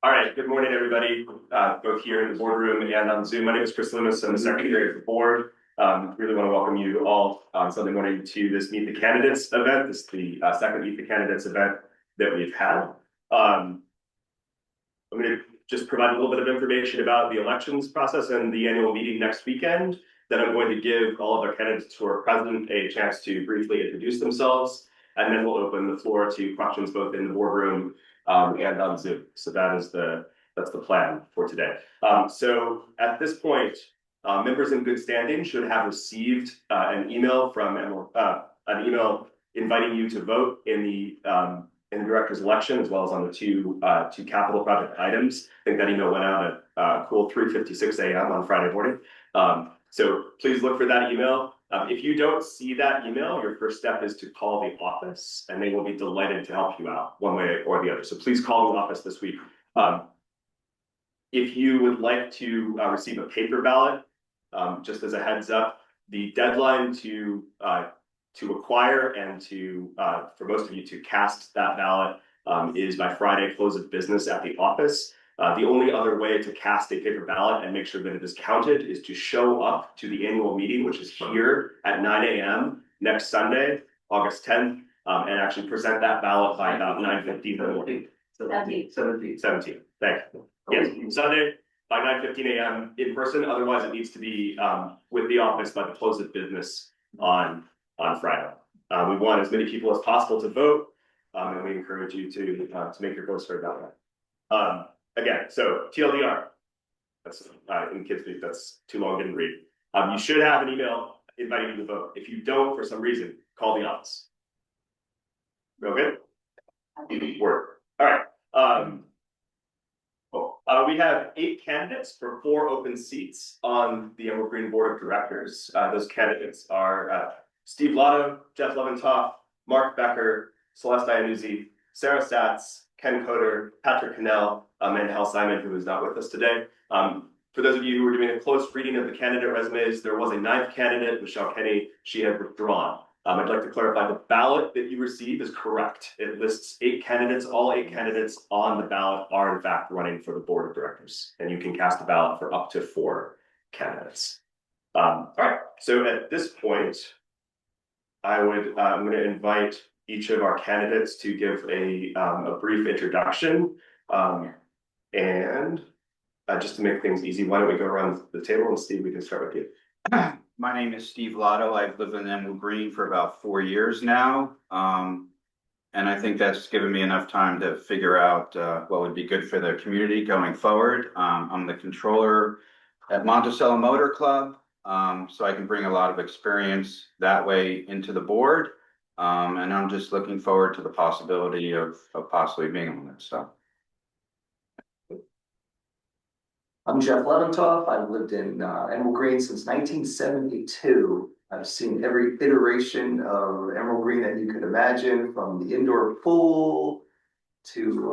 All right, good morning, everybody, both here in the boardroom and on Zoom. My name is Chris Loomis. I'm the secretary of the board. Really want to welcome you all on Sunday morning to this Meet the Candidates event. This is the second Meet the Candidates event that we've had. I'm going to just provide a little bit of information about the elections process and the annual meeting next weekend. Then I'm going to give all of our candidates who are present a chance to briefly introduce themselves, and then we'll open the floor to questions both in the boardroom and on Zoom. So that's the plan for today. So at this point, members in good standing should have received an email inviting you to vote in the director's election, as well as on the two capital project items. I think that email went out at cool 3:56 a.m. on Friday morning. So please look for that email. If you don't see that email, your first step is to call the office, and they will be delighted to help you out one way or the other. So please call the office this week. If you would like to receive a paper ballot, just as a heads up, the deadline to acquire and for most of you to cast that ballot is by Friday, close of business at the office. The only other way to cast a paper ballot and make sure that it is counted is to show up to the annual meeting, which is here at 9 a.m. next Sunday, August 10th, and actually present that ballot by about 9:15 in the morning. 17. Thank you. Yes, Sunday by 9:15 a.m. in person. Otherwise, it needs to be with the office by the close of business on Friday. We want as many people as possible to vote, and we encourage you to make your voice heard that way. Again, so TLDR, that's in kids speak, that's too long, didn't read. You should have an email inviting you to vote. If you don't, for some reason, call the office. Okay? Word. All right. We have 8 candidates for 4 open seats on the Emerald Green Board of Directors. Those candidates are Steve Lotto, Jeff Leventoff, Mark Becker, Celeste Iannuzzi, Sarah Satz, Ken Coder, Patrick Cannell, and Hal Simon, who is not with us today. For those of you who were doing a close reading of the candidate resumes, there was a 9th candidate, Michelle Kenny. She had withdrawn. I'd like to clarify the ballot that you receive is correct. It lists 8 candidates. All 8 candidates on the ballot are in fact running for the board of directors, and you can cast a ballot for up to 4 candidates. All right, so at this point, I'm going to invite each of our candidates to give a brief introduction. And just to make things easy, why don't we go around the table, and Steve, we can start with you. My name is Steve Lotto. I've lived in Emerald Green for about 4 years now. And I think that's given me enough time to figure out what would be good for the community going forward. I'm the controller at Monticello Motor Club, so I can bring a lot of experience that way into the board. And I'm just looking forward to the possibility of possibly being on it. So. I'm Jeff Leventoff. I've lived in Emerald Green since 1972. I've seen every iteration of Emerald Green that you could imagine, from the indoor pool to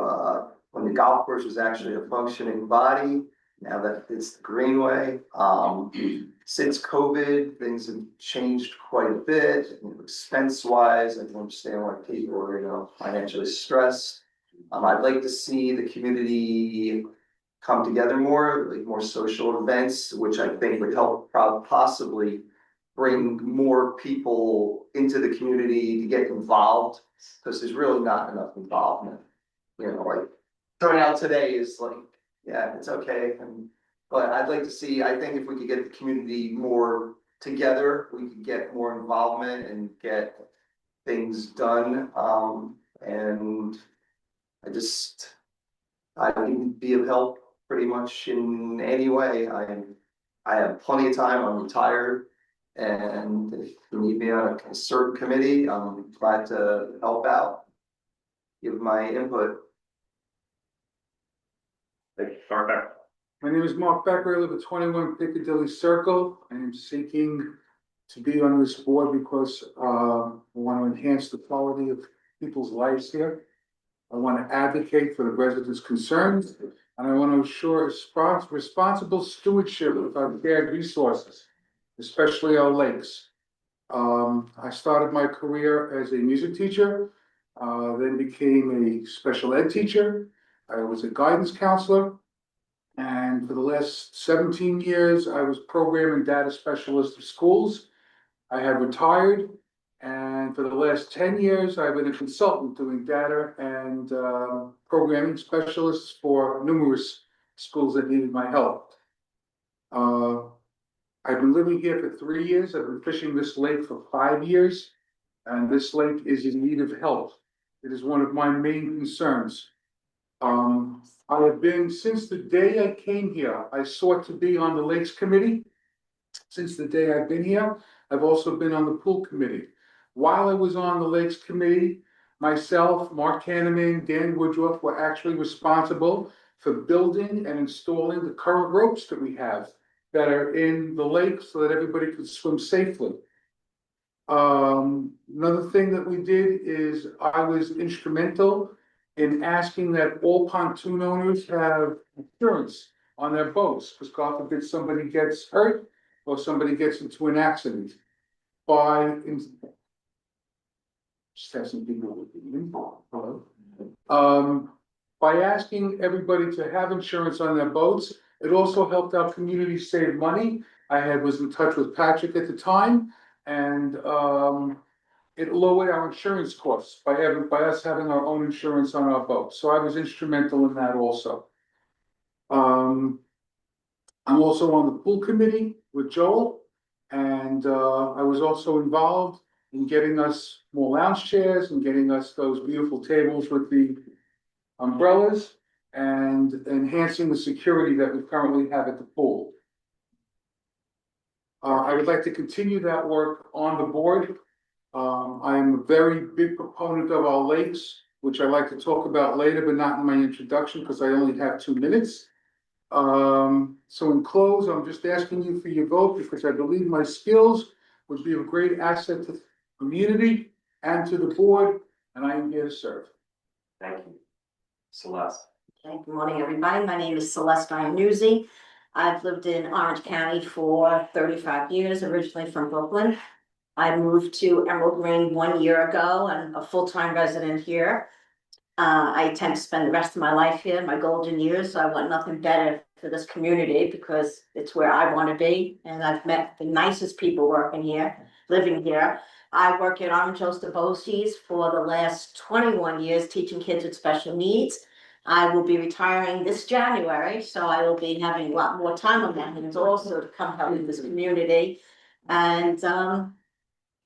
when the golf course was actually a functioning body. Now that it's the Greenway. Since COVID, things have changed quite a bit. Expense-wise, I can understand why people are, financially stressed. I'd like to see the community come together more, like more social events, which I think would help possibly bring more people into the community to get involved, because there's really not enough involvement. Like turning out today is like, yeah, it's okay. But I'd like to see, I think if we could get the community more together, we could get more involvement and get things done. And I can be of help pretty much in any way. I have plenty of time. I'm retired, and if you need me on a certain committee, I'm glad to help out, give my input. Thank you. Mark Becker. My name is Mark Becker. I live at 21 Piccadilly Circle. I am seeking to be on this board because I want to enhance the quality of people's lives here. I want to advocate for the residents' concerns, and I want to ensure responsible stewardship of our shared resources, especially our lakes. I started my career as a music teacher, then became a special ed teacher. I was a guidance counselor. And for the last 17 years, I was program and data specialist of schools. I have retired, and for the last 10 years, I've been a consultant doing data and programming specialists for numerous schools that needed my help. I've been living here for 3 years. I've been fishing this lake for 5 years, and this lake is in need of help. It is one of my main concerns. I have been, since the day I came here, I sought to be on the Lakes Committee. Since the day I've been here, I've also been on the Pool Committee. While I was on the Lakes Committee, myself, Mark Hanneman, Dan Woodruff were actually responsible for building and installing the current ropes that we have that are in the lake so that everybody could swim safely. Another thing that we did is I was instrumental in asking that all pontoon owners have insurance on their boats, because God forbid somebody gets hurt or somebody gets into an accident. Just have some people with me. Hello. By asking everybody to have insurance on their boats, it also helped our community save money. Was in touch with Patrick at the time, and it lowered our insurance costs by us having our own insurance on our boat. So I was instrumental in that also. I'm also on the Pool Committee with Joel, and I was also involved in getting us more lounge chairs and getting us those beautiful tables with the umbrellas and enhancing the security that we currently have at the pool. I would like to continue that work on the board. I'm a very big proponent of our lakes, which I like to talk about later, but not in my introduction because I only have 2 minutes. So in close, I'm just asking you for your vote because I believe my skills would be a great asset to the community and to the board, and I am here to serve. Thank you. Celeste. Okay, good morning, everybody. My name is Celeste Iannuzzi. I've lived in Orange County for 35 years, originally from Brooklyn. I moved to Emerald Green 1 year ago. I'm a full-time resident here. I intend to spend the rest of my life here, my golden years, so I want nothing better for this community because it's where I want to be. And I've met the nicest people working here, living here. I work at Orange Coast Bossies for the last 21 years, teaching kids with special needs. I will be retiring this January, so I will be having a lot more time on my hands also to come help with this community. And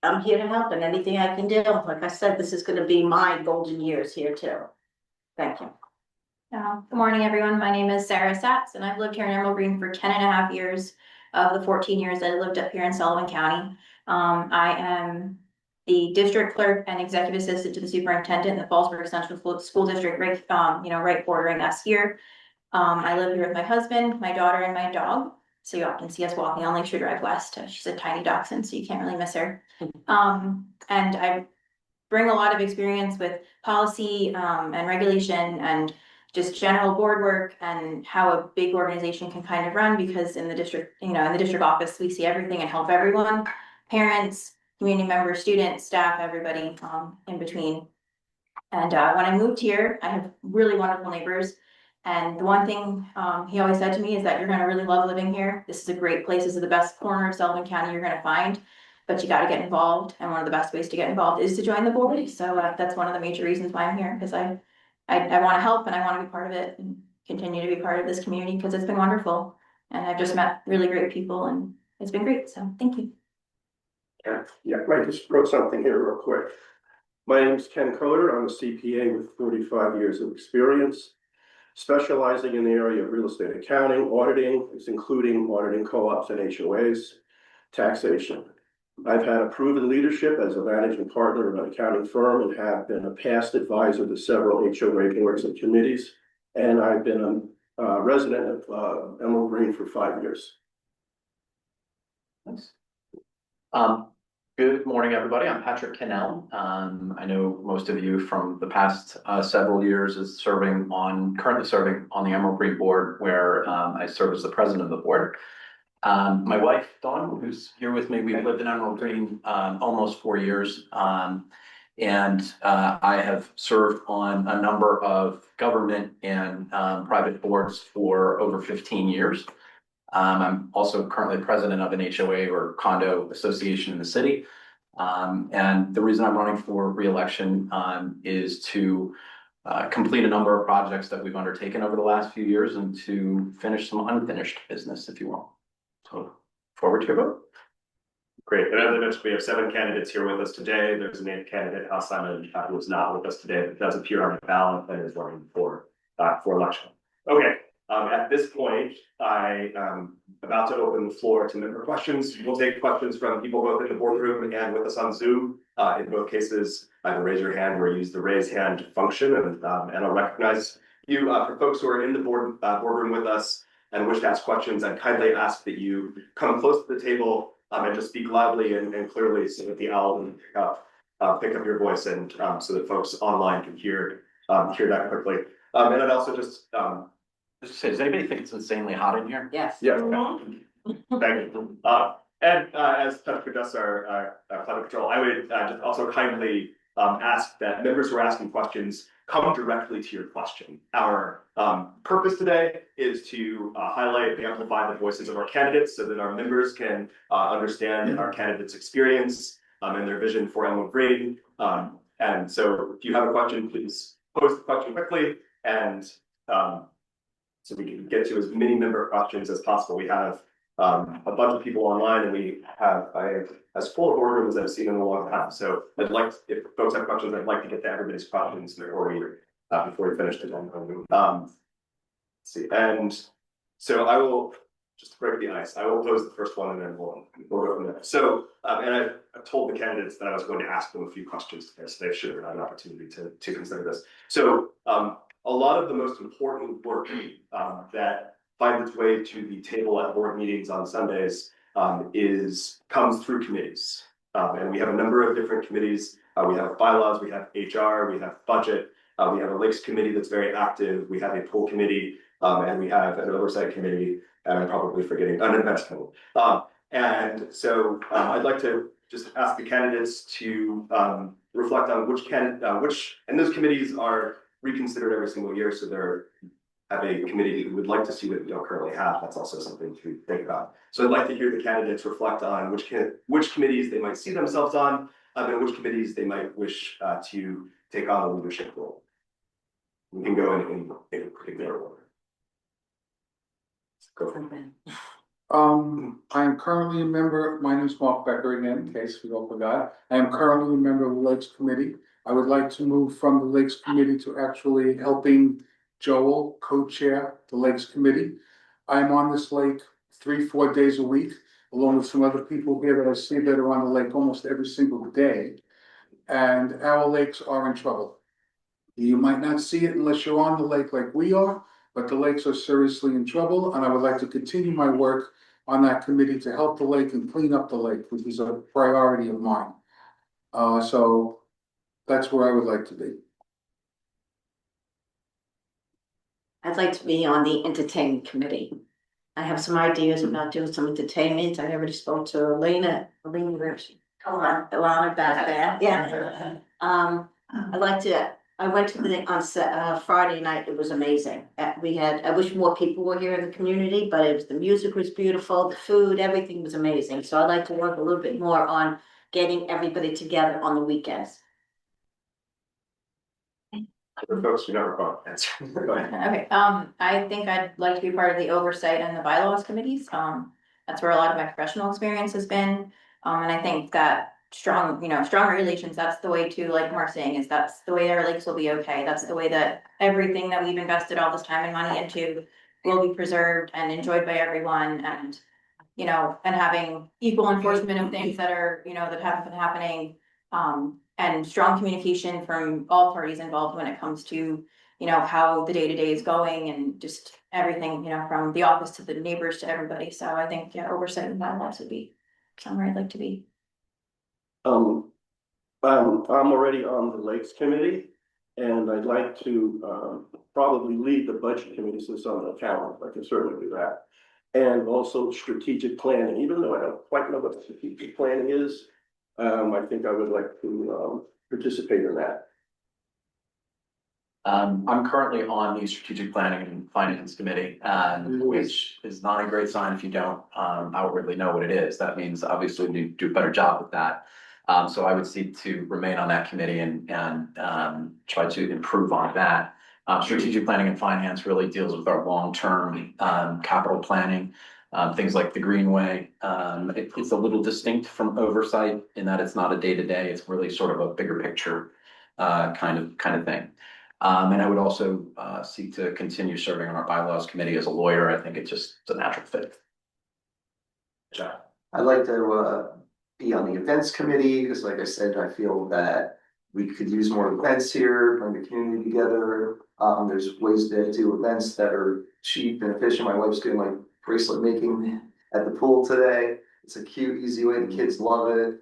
I'm here to help in anything I can do. Like I said, this is going to be my golden years here too. Thank you. Good morning, everyone. My name is Sarah Satz, and I've lived here in Emerald Green for 10.5 years of the 14 years that I lived up here in Sullivan County. I am the district clerk and executive assistant to the superintendent in the Fallsburg Central School District, right bordering us here. I live here with my husband, my daughter, and my dog. So you often see us walking on Lakeshore Drive West. She's a tiny dachshund, so you can't really miss her. And I bring a lot of experience with policy and regulation and just general board work and how a big organization can kind of run, because in the district, in the district office, we see everything and help everyone, parents, community members, students, staff, everybody in between. And when I moved here, I have really wonderful neighbors. And the one thing he always said to me is that you're going to really love living here. This is a great place. This is the best corner of Sullivan County you're going to find, but you got to get involved. And one of the best ways to get involved is to join the board. So that's one of the major reasons why I'm here, because I want to help and I want to be part of it and continue to be part of this community because it's been wonderful. And I've just met really great people and it's been great. So thank you. Yeah, I just wrote something here real quick. My name is Ken Coder. I'm a CPA with 45 years of experience, specializing in the area of real estate accounting, auditing, including auditing co-ops and HOAs, taxation. I've had a proven leadership as a managing partner of an accounting firm and have been a past advisor to several HOA boards and committees. And I've been a resident of Emerald Green for 5 years. Thanks. Good morning, everybody. I'm Patrick Cannell. I know most of you from the past several years is currently serving on the Emerald Green board, where I serve as the president of the board. My wife, Dawn, who's here with me, we've lived in Emerald Green almost 4 years. And I have served on a number of government and private boards for over 15 years. I'm also currently president of an HOA or condo association in the city. And the reason I'm running for reelection is to complete a number of projects that we've undertaken over the last few years and to finish some unfinished business, if you will. So forward to your vote. Great. And as I mentioned, we have 7 candidates here with us today. There's an 8th candidate, Hal Simon, who is not with us today, but does appear on the ballot and is running for election. Okay. At this point, I am about to open the floor to member questions. We'll take questions from people both in the boardroom and with us on Zoom. In both cases, either raise your hand or use the raise hand function, and I'll recognize you. For folks who are in the boardroom with us and wish to ask questions, I kindly ask that you come close to the table and just speak loudly and clearly so that the owl can pick up your voice, and so that folks online can hear that quickly. And I'd also just does anybody think it's insanely hot in here? Yes. yeah. Thank you. And as Patrick does our climate control, I would just also kindly ask that members who are asking questions come directly to your question. Our purpose today is to highlight and amplify the voices of our candidates so that our members can understand our candidates' experience and their vision for Emerald Green. And so if you have a question, please pose the question quickly, and so we can get to as many member questions as possible. We have a bunch of people online, and we have as full a boardroom as I've seen in a long time. So I'd like, if folks have questions, I'd like to get to everybody's questions before we finish the demo. Let's see, and so I will just to break the ice. I will pose the first one, and then we'll go from there. So, and I've told the candidates that I was going to ask them a few questions today, so they should have an opportunity to consider this. So, a lot of the most important work that finds its way to the table at board meetings on Sundays comes through committees. And we have a number of different committees. We have bylaws, we have HR, we have budget, we have a Lakes committee that's very active, we have a pool committee, and we have an oversight committee, and I'm probably forgetting an investment. And so I'd like to just ask the candidates to reflect on which and those committees are reconsidered every single year, so they're have a committee that would like to see what we don't currently have. That's also something to think about. So I'd like to hear the candidates reflect on which committees they might see themselves on, and which committees they might wish to take on a leadership role. We can go in a particular order. Go from Ben. I am currently a member, my name is Mark Becker again, in case we all forgot. I am currently a member of the Lakes Committee. I would like to move from the Lakes Committee to actually helping Joel co-chair the Lakes Committee. I'm on this lake 3-4 days a week, along with some other people here that I see that are on the lake almost every single day. And our lakes are in trouble. You might not see it unless you're on the lake like we are, but the lakes are seriously in trouble, and I would like to continue my work on that committee to help the lake and clean up the lake, which is a priority of mine. So that's where I would like to be. I'd like to be on the entertainment committee. I have some ideas about doing some entertainment. I already spoke to Elena Rich. Come on, Ilana back there. Yeah. I went to the thing on Friday night. It was amazing. I wish more people were here in the community, but the music was beautiful, the food, everything was amazing. So I'd like to work a little bit more on getting everybody together on the weekends. For folks who never got an answer. Go ahead. Okay, I think I'd like to be part of the oversight and the bylaws committees. That's where a lot of my professional experience has been. And I think that strong regulations, that's the way to, like Mark's saying, is that's the way our lakes will be okay. That's the way that everything that we've invested all this time and money into will be preserved and enjoyed by everyone, and and having equal enforcement of things that are, that haven't been happening. And strong communication from all parties involved when it comes to, how the day-to-day is going, and just everything, from the office to the neighbors to everybody. So I think, oversight and bylaws would be somewhere I'd like to be. I'm already on the Lakes Committee, and I'd like to probably lead the Budget Committee since I'm an accountant. I can certainly do that. And also strategic planning, even though I don't quite know what strategic planning is. I think I would like to participate in that? I'm currently on the strategic planning and finance committee, which is not a great sign if you don't outwardly know what it is. That means obviously we do a better job with that. So I would seek to remain on that committee and try to improve on that. Strategic planning and finance really deals with our long-term capital planning, things like the Greenway. It's a little distinct from oversight in that it's not a day-to-day, it's really sort of a bigger picture kind of thing. And I would also seek to continue serving on our bylaws committee as a lawyer. I think it's just a natural fit. I'd like to be on the events committee, because like I said, I feel that we could use more events here, bring the community together. There's ways to do events that are cheap and efficient. My wife's doing like bracelet making at the pool today. It's a cute, easy way. The kids love it.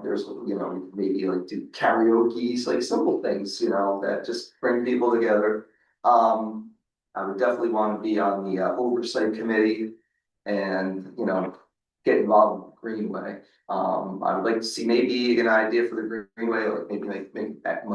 There's, you know, maybe like do karaoke's, like simple things, you know, that just bring people together. I would definitely want to be on the oversight committee and, you know, get involved with the Greenway. I would like to see maybe an idea for the Greenway, like maybe make that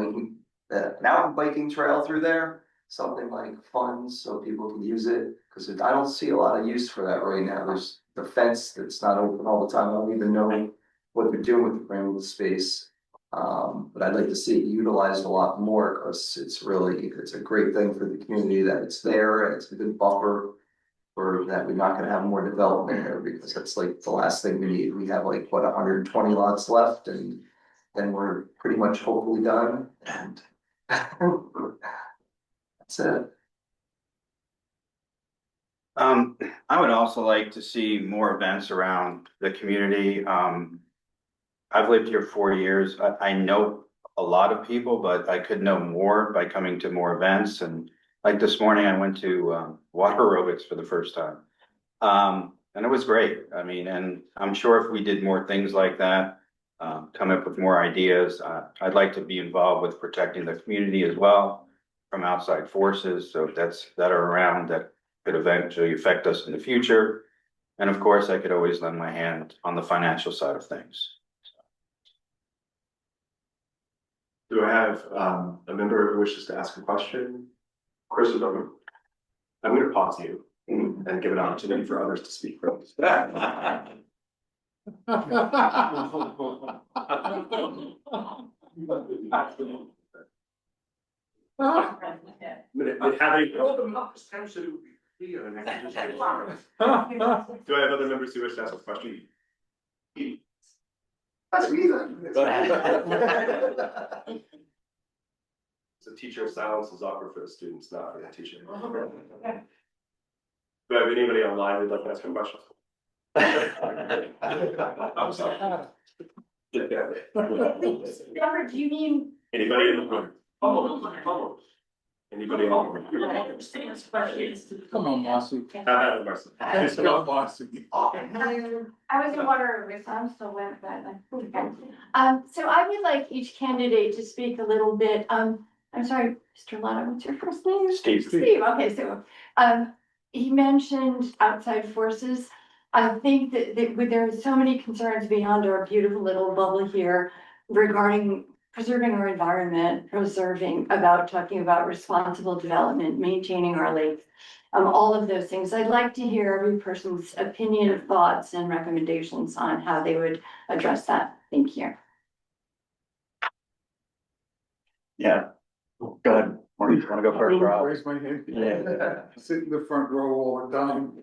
mountain biking trail through there, something like fun so people can use it, because I don't see a lot of use for that right now. There's the fence that's not open all the time. I don't even know what they're doing with the Greenwood space. But I'd like to see it utilized a lot more, because it's a great thing for the community that it's there, and it's a good buffer for that. We're not gonna have more development there, because that's like the last thing we need. We have like, what, 120 lots left, and then we're pretty much hopefully done, and that's it. I would also like to see more events around the community. I've lived here 4 years. I know a lot of people, but I could know more by coming to more events. And like this morning, I went to water aerobics for the first time. And it was great. I mean, and I'm sure if we did more things like that, come up with more ideas, I'd like to be involved with protecting the community as well from outside forces. So that are around that could eventually affect us in the future. And of course, I could always lend my hand on the financial side of things. Do I have a member who wishes to ask a question? Chris is over. I'm going to pause you and give an opportunity for others to speak first. Do I have other members who wish to ask a question? That's me then. Go ahead. So teacher silence is awkward for the students, not for the teacher. Do I have anybody online who'd like to ask a question? I'm sorry. Robert, do you mean? Anybody in the room? Anybody in the room? Come on, Marcy. How about it, Marcy? Let's go, Marcy. I was in water with, I'm still wet, but so I would like each candidate to speak a little bit. I'm sorry, Mr. Lotto, what's your first name? Steve. Steve, okay, so, he mentioned outside forces. I think that there are so many concerns beyond our beautiful little bubble here regarding preserving our environment, talking about responsible development, maintaining our lakes, all of those things. I'd like to hear every person's opinion, thoughts, and recommendations on how they would address that. Thank you. Yeah, go ahead. Marty, you want to go first? Or I'll- Raise my hand. Yeah. Sit in the front row all the time.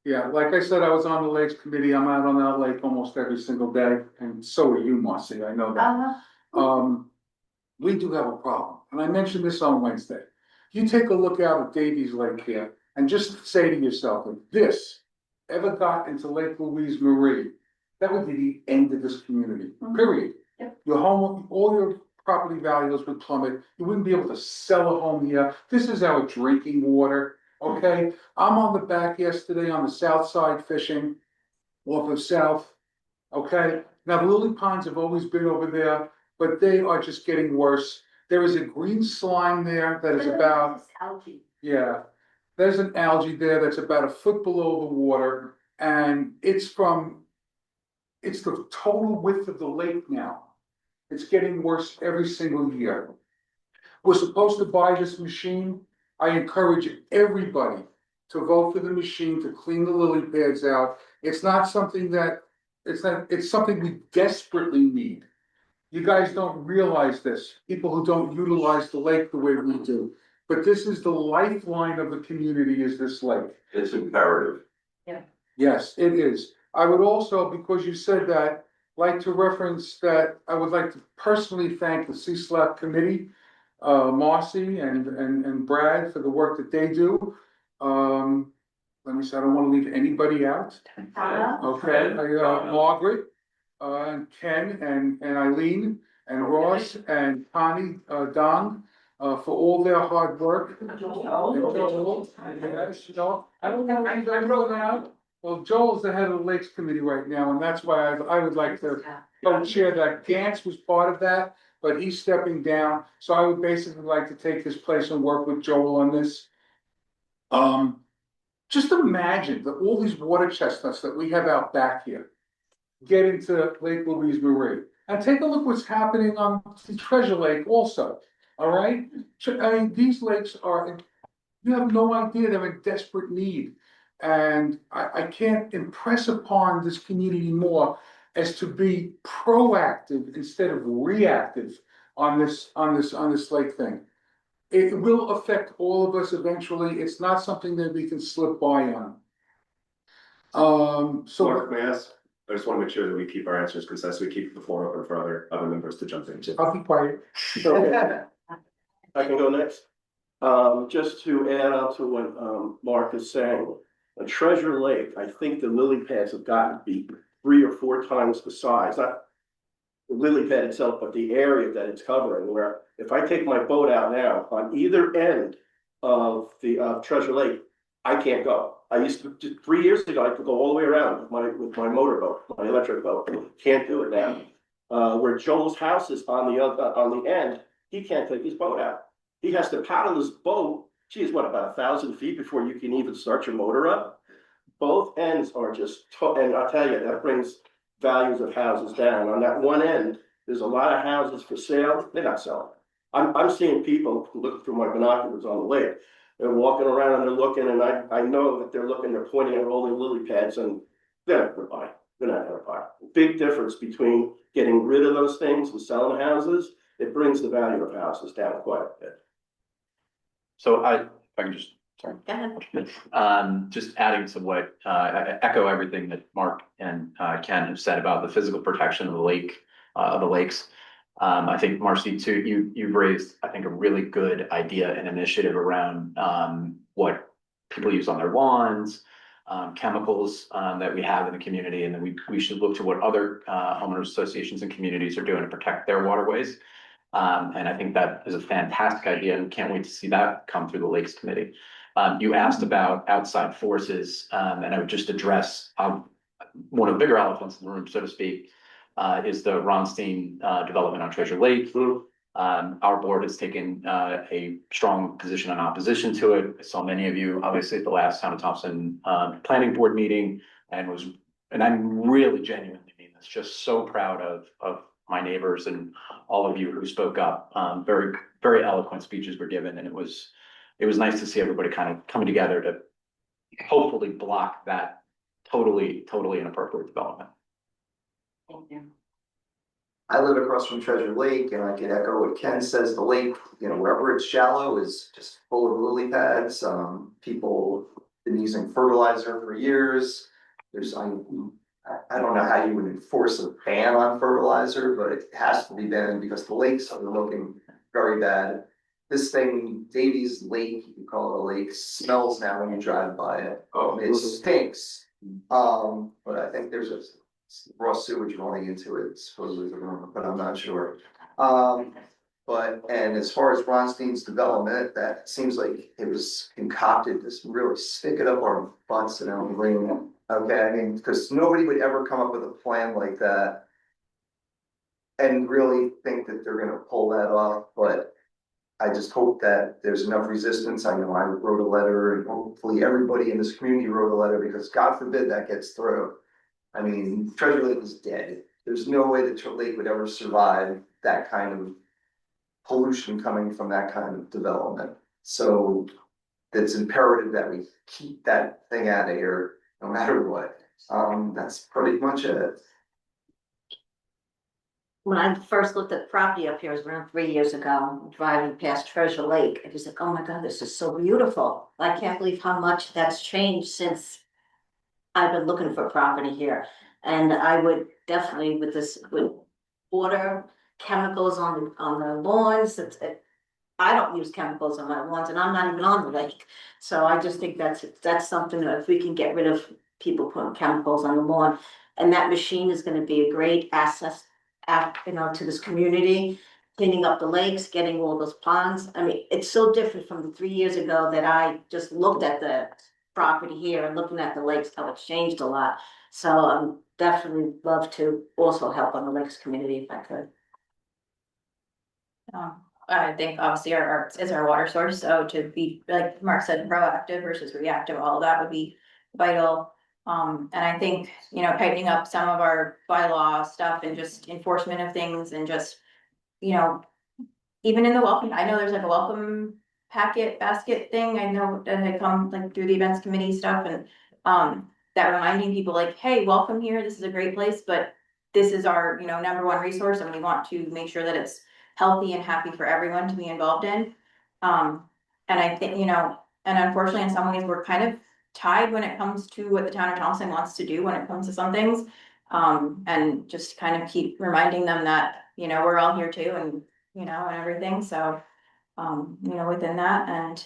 Yeah, like I said, I was on the Lakes Committee. I'm out on that lake almost every single day, and so are you, Marcy. I know that. We do have a problem, and I mentioned this on Wednesday. You take a look out at Davies Lake here, and just say to yourself, if this ever got into Lake Louise Marie, that would be the end of this community, period. Yep. Your home, all your property values would plummet. You wouldn't be able to sell a home here. This is our drinking water, okay? I'm on the back yesterday on the south side fishing off of South, okay? Now, the lily ponds have always been over there, but they are just getting worse. There is a green slime there that is about, Algae. yeah, there's an algae there that's about a foot below the water, and it's the total width of the lake now. It's getting worse every single year. We're supposed to buy this machine. I encourage everybody to vote for the machine to clean the lily pads out. It's not something that, it's something we desperately need. You guys don't realize this, people who don't utilize the lake the way we do. But this is the lifeline of the community, is this lake. It's imperative. Yes, it is. I would also, because you said that, like to reference that I would like to personally thank the CSLAP committee, Marcy and Brad for the work that they do. Let me say, I don't want to leave anybody out. Okay, Margaret, and Ken and Eileen and Ross and Connie, Don, for all their hard work. And Joel, yes, you know, I don't know, I wrote out. Well, Joel's the head of the Lakes Committee right now, and that's why I would like to co-chair that. Gantz was part of that, but he's stepping down, so I would basically like to take his place and work with Joel on this. Just imagine that all these water chestnuts that we have out back here get into Lake Louise Marie. And take a look what's happening on the Treasure Lake also, all right? I mean, these lakes are, you have no idea, they're in desperate need. And I can't impress upon this community more as to be proactive instead of reactive on this lake thing. It will affect all of us eventually. It's not something that we can slip by on. So Mark, may I ask? I just want to make sure that we keep our answers concise, we keep the floor open for other members to jump in. I'll be quiet. I can go next. Just to add on to what Mark is saying, a Treasure Lake, I think the lily pads have gotten to be 3 or 4 times the size, not the lily pad itself, but the area that it's covering, where if I take my boat out now, on either end of the Treasure Lake, I can't go. I used to, 3 years ago, I could go all the way around with my motorboat, my electric boat. Can't do it now. Where Joel's house is on the end, he can't take his boat out. He has to paddle his boat, geez, what, about 1,000 feet before you can even start your motor up? Both ends are just, and I'll tell you, that brings values of houses down. On that one end, there's a lot of houses for sale, they're not selling. I'm seeing people looking through my binoculars on the lake. They're walking around and they're looking, and I know that they're looking, they're pointing at all the lily pads, and they're not gonna buy. They're not gonna buy. Big difference between getting rid of those things and selling houses. It brings the value of houses down quite a bit. So if I can just, sorry. Go ahead. Just adding to what, I echo everything that Mark and Ken have said about the physical protection of the lake, of the lakes. I think Marcy too, you've raised, I think, a really good idea and initiative around what people use on their lawns, chemicals that we have in the community, and then we should look to what other homeowners associations and communities are doing to protect their waterways. And I think that is a fantastic idea, and can't wait to see that come through the Lakes Committee. You asked about outside forces, and I would just address one of the bigger elephants in the room, so to speak, is the Ronstein development on Treasure Lake. Our board has taken a strong position in opposition to it. I saw many of you, obviously, at the last Town of Thompson planning board meeting, and I'm really genuinely mean this, just so proud of my neighbors and all of you who spoke up. Very, very eloquent speeches were given, and it was nice to see everybody kind of coming together to hopefully block that totally inappropriate development. Thank you. I live across from Treasure Lake, and I can echo what Ken says. The lake, you know, wherever it's shallow is just full of lily pads. People been using fertilizer for years. I don't know how you would enforce a ban on fertilizer, but it has to be banned because the lakes are looking very bad. This thing, Davies Lake, you call it a lake, smells now when you drive by it. It stinks. But I think there's a raw sewage running into it, supposedly, but I'm not sure. And as far as Ronstein's development, that seems like it was concocted to really stick it up our butts and Elm Green. Okay, I mean, because nobody would ever come up with a plan like that and really think that they're gonna pull that off, but I just hope that there's enough resistance. I know I wrote a letter, and hopefully everybody in this community wrote a letter, because God forbid that gets through. I mean, Treasure Lake is dead. There's no way that Treasure Lake would ever survive that kind of pollution coming from that kind of development. So it's imperative that we keep that thing out of here, no matter what. That's pretty much it. When I first looked at the property up here, it was around 3 years ago, driving past Treasure Lake, it was like, oh my God, this is so beautiful. I can't believe how much that's changed since I've been looking for property here. And I would definitely with water, chemicals on the lawns, I don't use chemicals on my lawns and I'm not even on the lake. So I just think that's something that if we can get rid of people putting chemicals on the lawn. And that machine is gonna be a great asset, to this community, cleaning up the lakes, getting all those ponds. I mean, it's so different from the 3 years ago that I just looked at the property here and looking at the lakes, how it's changed a lot. So definitely love to also help on the lakes community if I could. I think obviously our arts is our water source, so to be, like Mark said, proactive versus reactive, all of that would be vital. And I think, tightening up some of our bylaw stuff and just enforcement of things and just, even in the welcome, I know there's like a welcome basket thing, I know that they come like through the events committee stuff and, that reminding people like, hey, welcome here, this is a great place, but this is our, number one resource and we want to make sure that it's healthy and happy for everyone to be involved in. And I think, and unfortunately in some ways we're kind of tied when it comes to what the town of Thompson wants to do when it comes to some things. And just kind of keep reminding them that, we're all here too and, and everything, so, within that and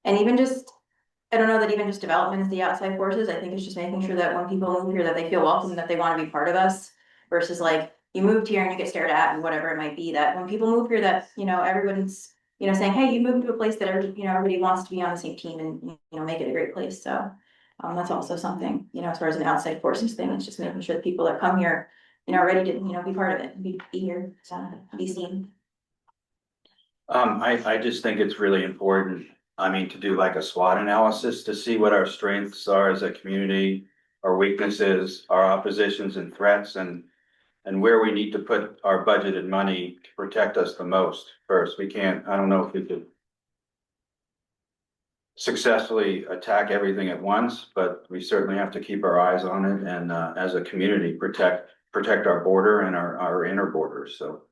even just, I don't know that even just development is the outside forces, I think it's just making sure that when people move here that they feel welcome, that they wanna be part of us. Versus like, you moved here and you get stared at and whatever it might be, that when people move here that, everyone's, saying, hey, you moved to a place that everybody wants to be on the same team and, make it a great place, so. That's also something, as far as an outside forces thing, it's just making sure the people that come here, are ready to, be part of it, be here, so, be seen. I just think it's really important, to do like a SWOT analysis to see what our strengths are as a community, our weaknesses, our oppositions and threats, and where we need to put our budgeted money to protect us the most first. I don't know if we could successfully attack everything at once, but we certainly have to keep our eyes on it and, as a community, protect our border and our inner borders. So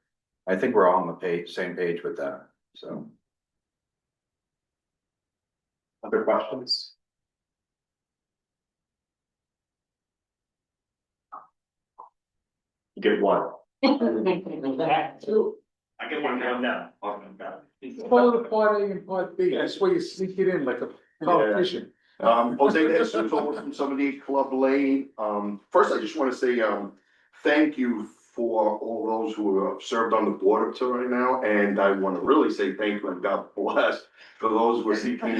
I think we're all on the same page with that, so. Other questions? You get one. I get one now. Follow the part A and part B, that's where you sneak it in like a politician. Jose De Jesus over from 78 Club Lane. First, I just want to say, thank you for all those who have served on the board up to right now. And I want to really say thank you and God bless for those who are seeking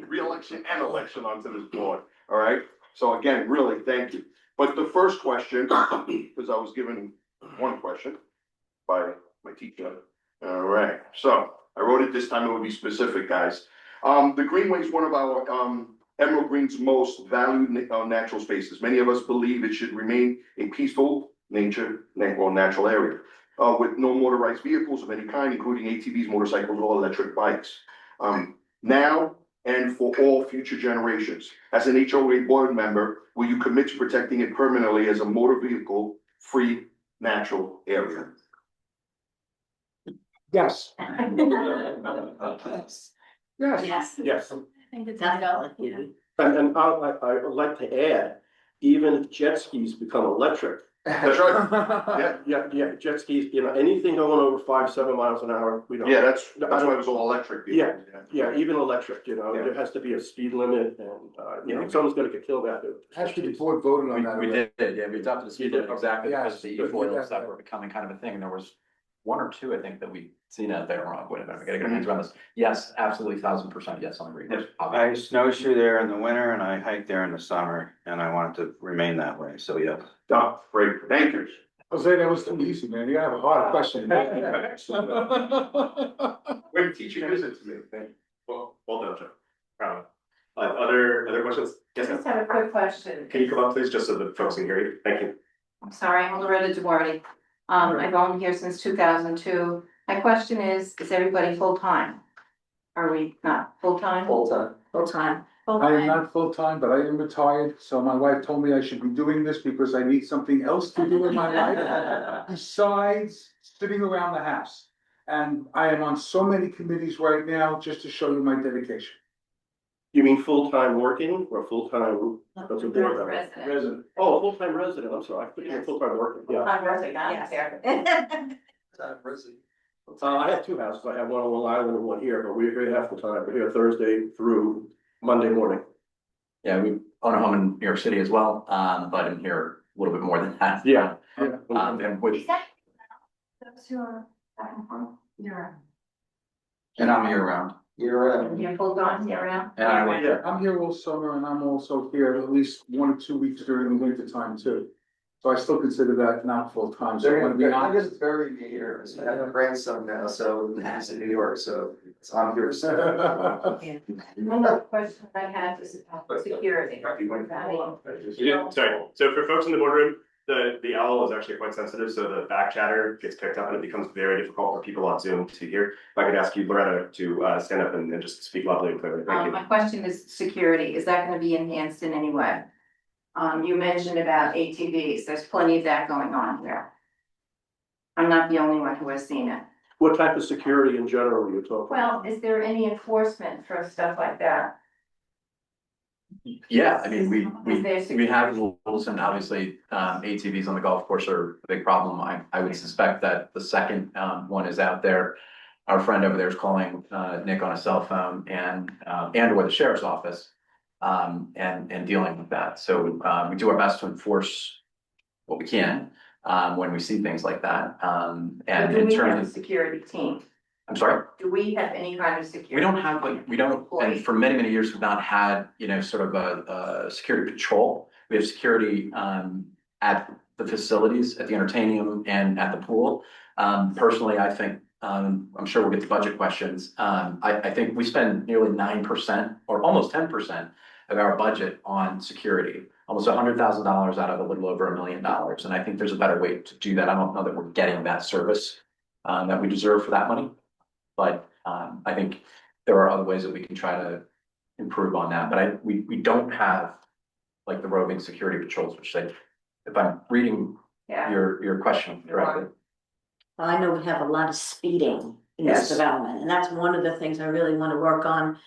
re-election and election onto this board. All right. So again, really, thank you. But the first question, because I was given one question by my teacher. All right. So I wrote it this time. It would be specific, guys. The Greenway is one of our Emerald Green's most valued natural spaces. Many of us believe it should remain a peaceful natural area with no motorized vehicles of any kind, including ATVs, motorcycles, or electric bikes. Now and for all future generations. As an HOA board member, will you commit to protecting it permanently as a motor vehicle free natural area? Yes. Yes. Yes. Yes, I think it's Definitely. and I would like to add, even if jet skis become electric. That's right. Yeah, jet skis, anything going over 5-7 miles an hour, we don't. Yeah, that's why it was all electric. Yeah, even electric, there has to be a speed limit and, someone's gonna get killed out there. Actually, the board voted on that. We already. did, yeah, we adopted the speed limit exactly because Yes. the e-foils that were becoming kind of a thing, and there was one or two, I think, that we seen out there, wrong, whatever, I gotta get my hands around this. Yes, absolutely, 1000% yes on the green. I snowshoe there in the winter and I hike there in the summer, and I want it to remain that way, so yeah. Done, great, thank you. Jose, that was too easy, man. You have a hard question. When teaching visit to me, thank you. Well done, Joe. Proud. Other questions? Yes, I just have a quick question. can you come up, please, just so the folks can hear you? Thank you. I'm sorry, I'm Loretta DeWarty. I've owned here since 2002. My question is everybody full-time? Are we not full-time? Full time. Full time. I am not full-time, but I am retired, so my wife told me I should be doing this because I need something else to do in my life besides sitting around the house. And I am on so many committees right now, just to show you my dedication. You mean full-time working or full-time? That's a board member. Resident. Resident. Oh, full-time resident, I'm sorry, I thought you were full-time working, yeah. I'm resident, I'm Yes. there. I have two houses, I have one on Long Island and one here, but we're here half the time, we're here Thursday through Monday morning. Yeah, we own a home in New York City as well, but I'm here a little bit more than that. Yeah. And with, Is that those who are back and forth? You're, And I'm year round. You're, you're full-time, you're around? And I work, Yeah. I'm here all summer and I'm also here at least 1 or 2 weeks during the winter time too. So I still consider that not full-time, so I wanna be I honest. just buried me here. So I have a grandson now, so he's in New York, so I'm here. One other question I have is about security. Sorry, so for folks in the boardroom, the owl is actually quite sensitive, so the back chatter gets picked up and it becomes very difficult for people on Zoom to hear. If I could ask you, Loretta, to stand up and just speak loudly and clearly, thank you. My question is security. Is that gonna be enhanced in any way? You mentioned about ATVs. There's plenty of that going on here. I'm not the only one who has seen it. What type of security in general are you talking? Well, is there any enforcement for stuff like that? yeah, I mean, we Is there we have security? rules and obviously, ATVs on the golf course are a big problem. I would suspect that the second, one is out there. Our friend over there is calling, Nick on a cell phone and or the sheriff's office. And dealing with that. So, we do our best to enforce what we can, when we see things like that. And Do in we have a terms of, security team? I'm sorry? Do we have any kind of security? We don't have, like, we don't, and Employee? for many, many years, we've not had, you know, sort of a security patrol. We have security, at the facilities, at the entertainment and at the pool. Personally, I think, I'm sure we'll get to budget questions. I think we spend nearly 9% or almost 10% of our budget on security, almost $100,000 out of a little over $1 million. And I think there's a better way to do that. I don't know that we're getting that service, that we deserve for that money. But I think there are other ways that we can try to improve on that, but we don't have like the roving security patrols, which say, if I'm reading Yeah. your question correctly. Well, I know we have a lot of speeding in Yes. this development, and that's one of the things I really wanna work on.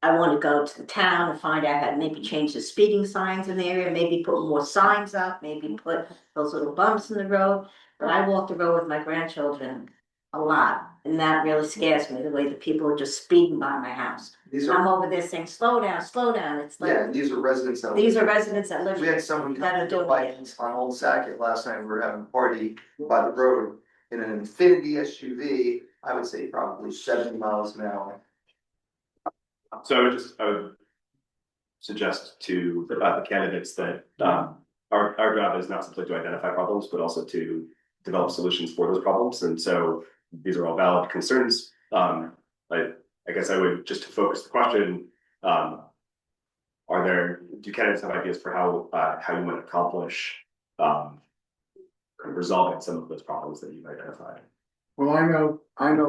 I wanna go to the town and find out how to maybe change the speeding signs in the area, maybe put more signs up, maybe put those little bumps in the road. But I walk the road with my grandchildren a lot, and that really scares me, the way that people are just speeding by my house. These I'm are, over there saying, slow down, it's yeah, like, these are residents that. these are residents that live We here had someone that come are to doing the it. bike on Old Sackett last night, we were having a party by the road in an Infinity SUV, I would say probably 70 miles an hour. So I would suggest to the candidates that our job is not simply to identify problems, but also to develop solutions for those problems. And so these are all valid concerns. I guess I would just to focus the question, do candidates have ideas for how you might accomplish resolving some of those problems that you've identified? Well, I know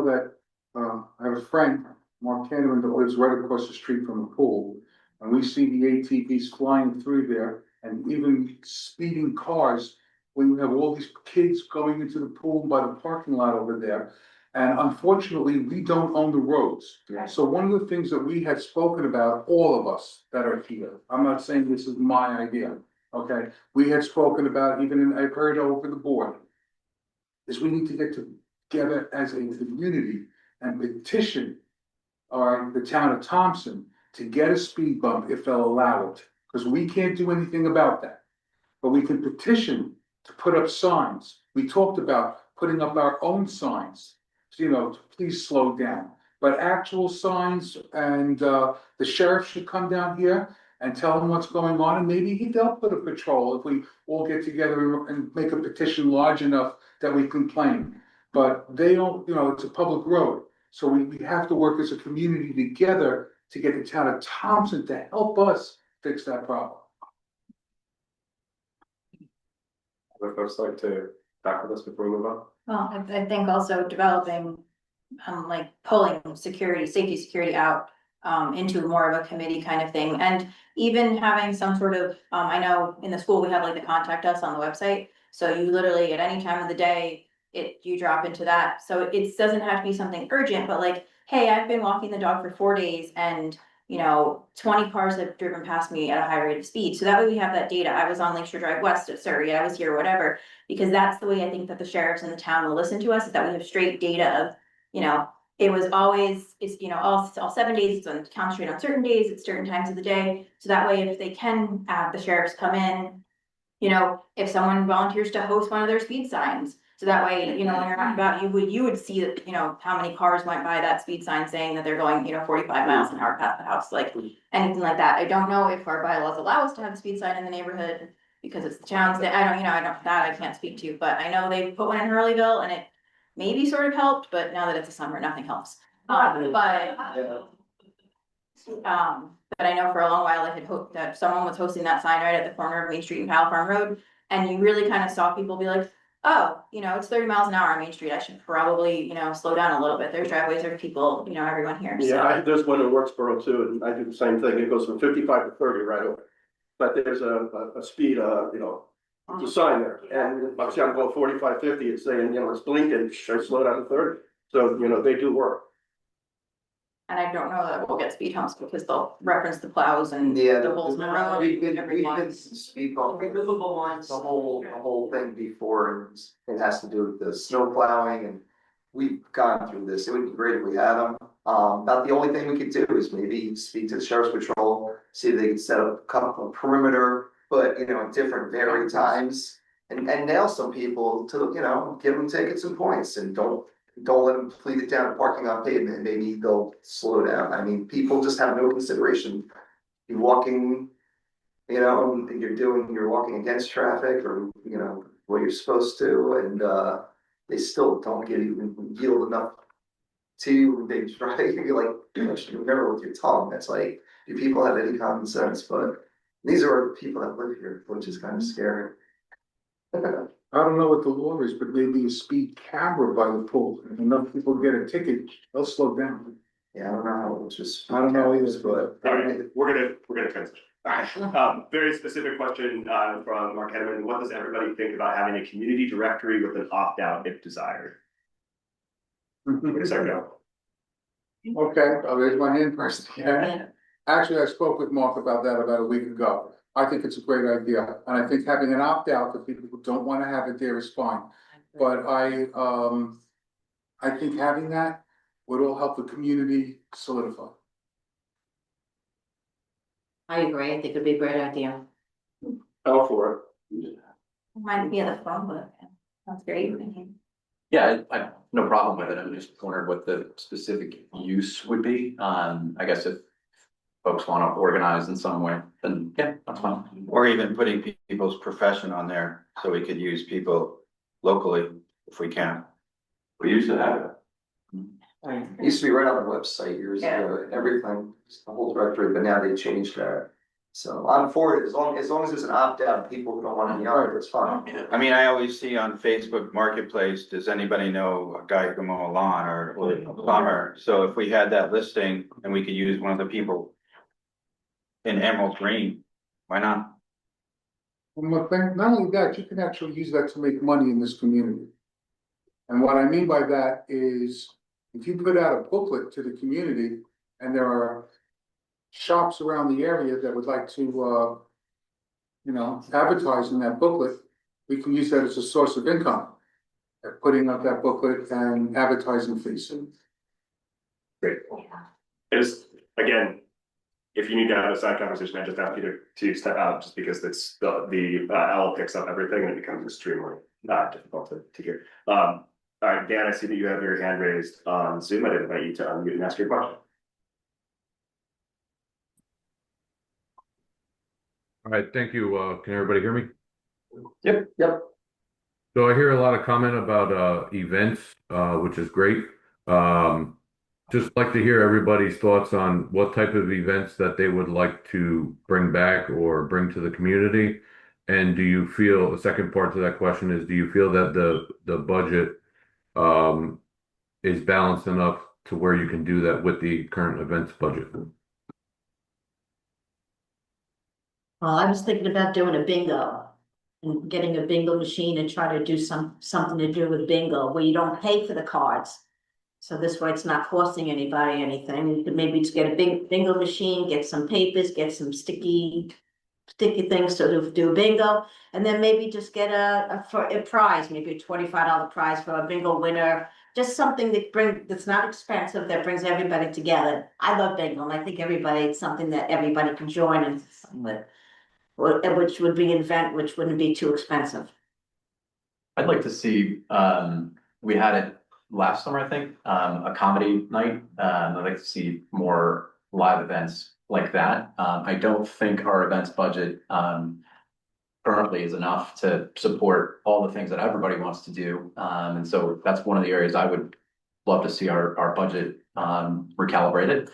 that, I have a friend, Mark Cannon, that lives right across the street from the pool. And we see the ATVs flying through there and even speeding cars when you have all these kids going into the pool by the parking lot over there. And unfortunately, we don't own the roads. So one of the things that we had spoken about, all of us that are here, I'm not saying this is my idea, okay? We had spoken about, even I've heard over the board, is we need to get together as a community and petition the town of Thompson to get a speed bump if they'll allow it, because we can't do anything about that. But we can petition to put up signs. We talked about putting up our own signs, you know, to please slow down. But actual signs, and the sheriff should come down here and tell them what's going on, and maybe they'll put a patrol if we all get together and make a petition large enough that we complain. But they don't, you know, it's a public road, so we have to work as a community together to get the town of Thompson to help us fix that problem. Would folks like to back with us before we move on? Well, I think also developing, like pulling safety security out, into more of a committee kind of thing. And even having some sort of, I know in the school, we have like the contact us on the website. So you literally at any time of the day, you drop into that. So it doesn't have to be something urgent, but like, hey, I've been walking the dog for 4 days and 20 cars have driven past me at a high rate of speed. So that way we have that data. I was on Lakeshore Drive West of Surrey, I was here, whatever. Because that's the way I think that the sheriffs in the town will listen to us, is that we have straight data of, it was always, it's, all 7 days, it's on concentrate on certain days, at certain times of the day. So that way, if they can have the sheriffs come in, if someone volunteers to host one of their speed signs. So that way, when you're talking about, you would see that, how many cars went by that speed sign saying that they're going, 45 miles an hour past the house, like anything like that. I don't know if our bylaws allow us to have a speed sign in the neighborhood because it's the town's, I can't speak to, but I know they put one in Hurleyville and it maybe sort of helped, but now that it's a summer, nothing helps. But I know for a long while I had hoped that someone was hosting that sign right at the corner of Main Street and Powell Farm Road. And you really kind of saw people be like, oh, it's 30 miles an hour on Main Street. I should probably, slow down a little bit. There's driveways, there's people, everyone here. Yeah, there's one in Worksboro too, and I do the same thing. It goes from 55 to 30 right away. But there's a speed, the sign there, and obviously I'm going 45, 50, it's saying, it's blinking, should slow down to 30. So, they do work. And I don't know that we'll get speed humps because they'll reference the plows and Yeah, the holes in the road. we've been everyone. speed bump, removable ones, the whole thing before, and it has to do with the snow plowing, and we've gone through this. It would be great if we had them. About the only thing we could do is maybe speak to the sheriff's patrol, see if they could set up a perimeter, but at different varied times, and nail some people to give them tickets and points, and don't let them fleet it down to parking on pavement, and maybe they'll slow down. I mean, people just have no consideration. You're walking, and you're walking against traffic, or what you're supposed to, and they still don't yield enough to you. They try, you're like, you should remember with your tongue. That's like, do people have any common sense? But these are people that live here, which is kind of scary. I don't know what the law is, but maybe a speed camera by the pool. If enough people get a ticket, they'll slow down. Yeah, I don't know how it's just. I don't know either, but. All right, we're gonna transition. Very specific question from Mark Henneman. What does everybody think about having a community directory with an opt-out if desired? Where does that go? Okay, I'll raise my hand first. Yeah. Actually, I spoke with Mark about that about a week ago. I think it's a great idea, and I think having an opt-out for people who don't want to have it there is fine. But I think having that would all help the community solidify. I agree. I think it'd be a great idea. All for it. Reminds me of the phone book. That's great. Yeah, I have no problem with it. I'm just wondering what the specific use would be. I guess if folks want to organize in some way, then yeah, that's fine. Or even putting people's profession on there, so we could use people locally if we can. We used to have it. It used to be right on the website years ago, everything, the whole directory, but now they changed that. So I'm for it, as long as there's an opt-out, people who don't want any other, it's fine. I mean, I always see on Facebook Marketplace, does anybody know a guy who can mow a lawn or a plumber? So if we had that listing and we could use one of the people in Emerald Green, why not? One more thing, not only that, you can actually use that to make money in this community. And what I mean by that is, if you put out a booklet to the community and there are shops around the area that would like to, advertise in that booklet, we can use that as a source of income. Putting up that booklet and advertising fees. Great. Again, if you need to have a side conversation, I just ask you to step out, just because it's the owl picks up everything and it becomes extremely difficult to hear. All right, Dan, I see that you have your hand raised on Zoom. I'd invite you to unmute and ask your question. All right, thank you. Can everybody hear me? Yep. So I hear a lot of comment about events, which is great. Just like to hear everybody's thoughts on what type of events that they would like to bring back or bring to the community. And do you feel, the second part to that question is, do you feel that the budget is balanced enough to where you can do that with the current events budget? Well, I was thinking about doing a bingo and getting a bingo machine and try to do something to do with bingo where you don't pay for the cards. So this way it's not costing anybody anything. You could maybe just get a big bingo machine, get some papers, get some sticky things to do bingo, and then maybe just get for a prize, maybe a $25 prize for a bingo winner. Just something that's not expensive, that brings everybody together. I love bingo, and I think it's something that everybody can join and which would be an event which wouldn't be too expensive. I'd like to see, we had it last summer, I think, a comedy night. I'd like to see more live events like that. I don't think our events budget currently is enough to support all the things that everybody wants to do. And so that's one of the areas I would love to see our budget recalibrated.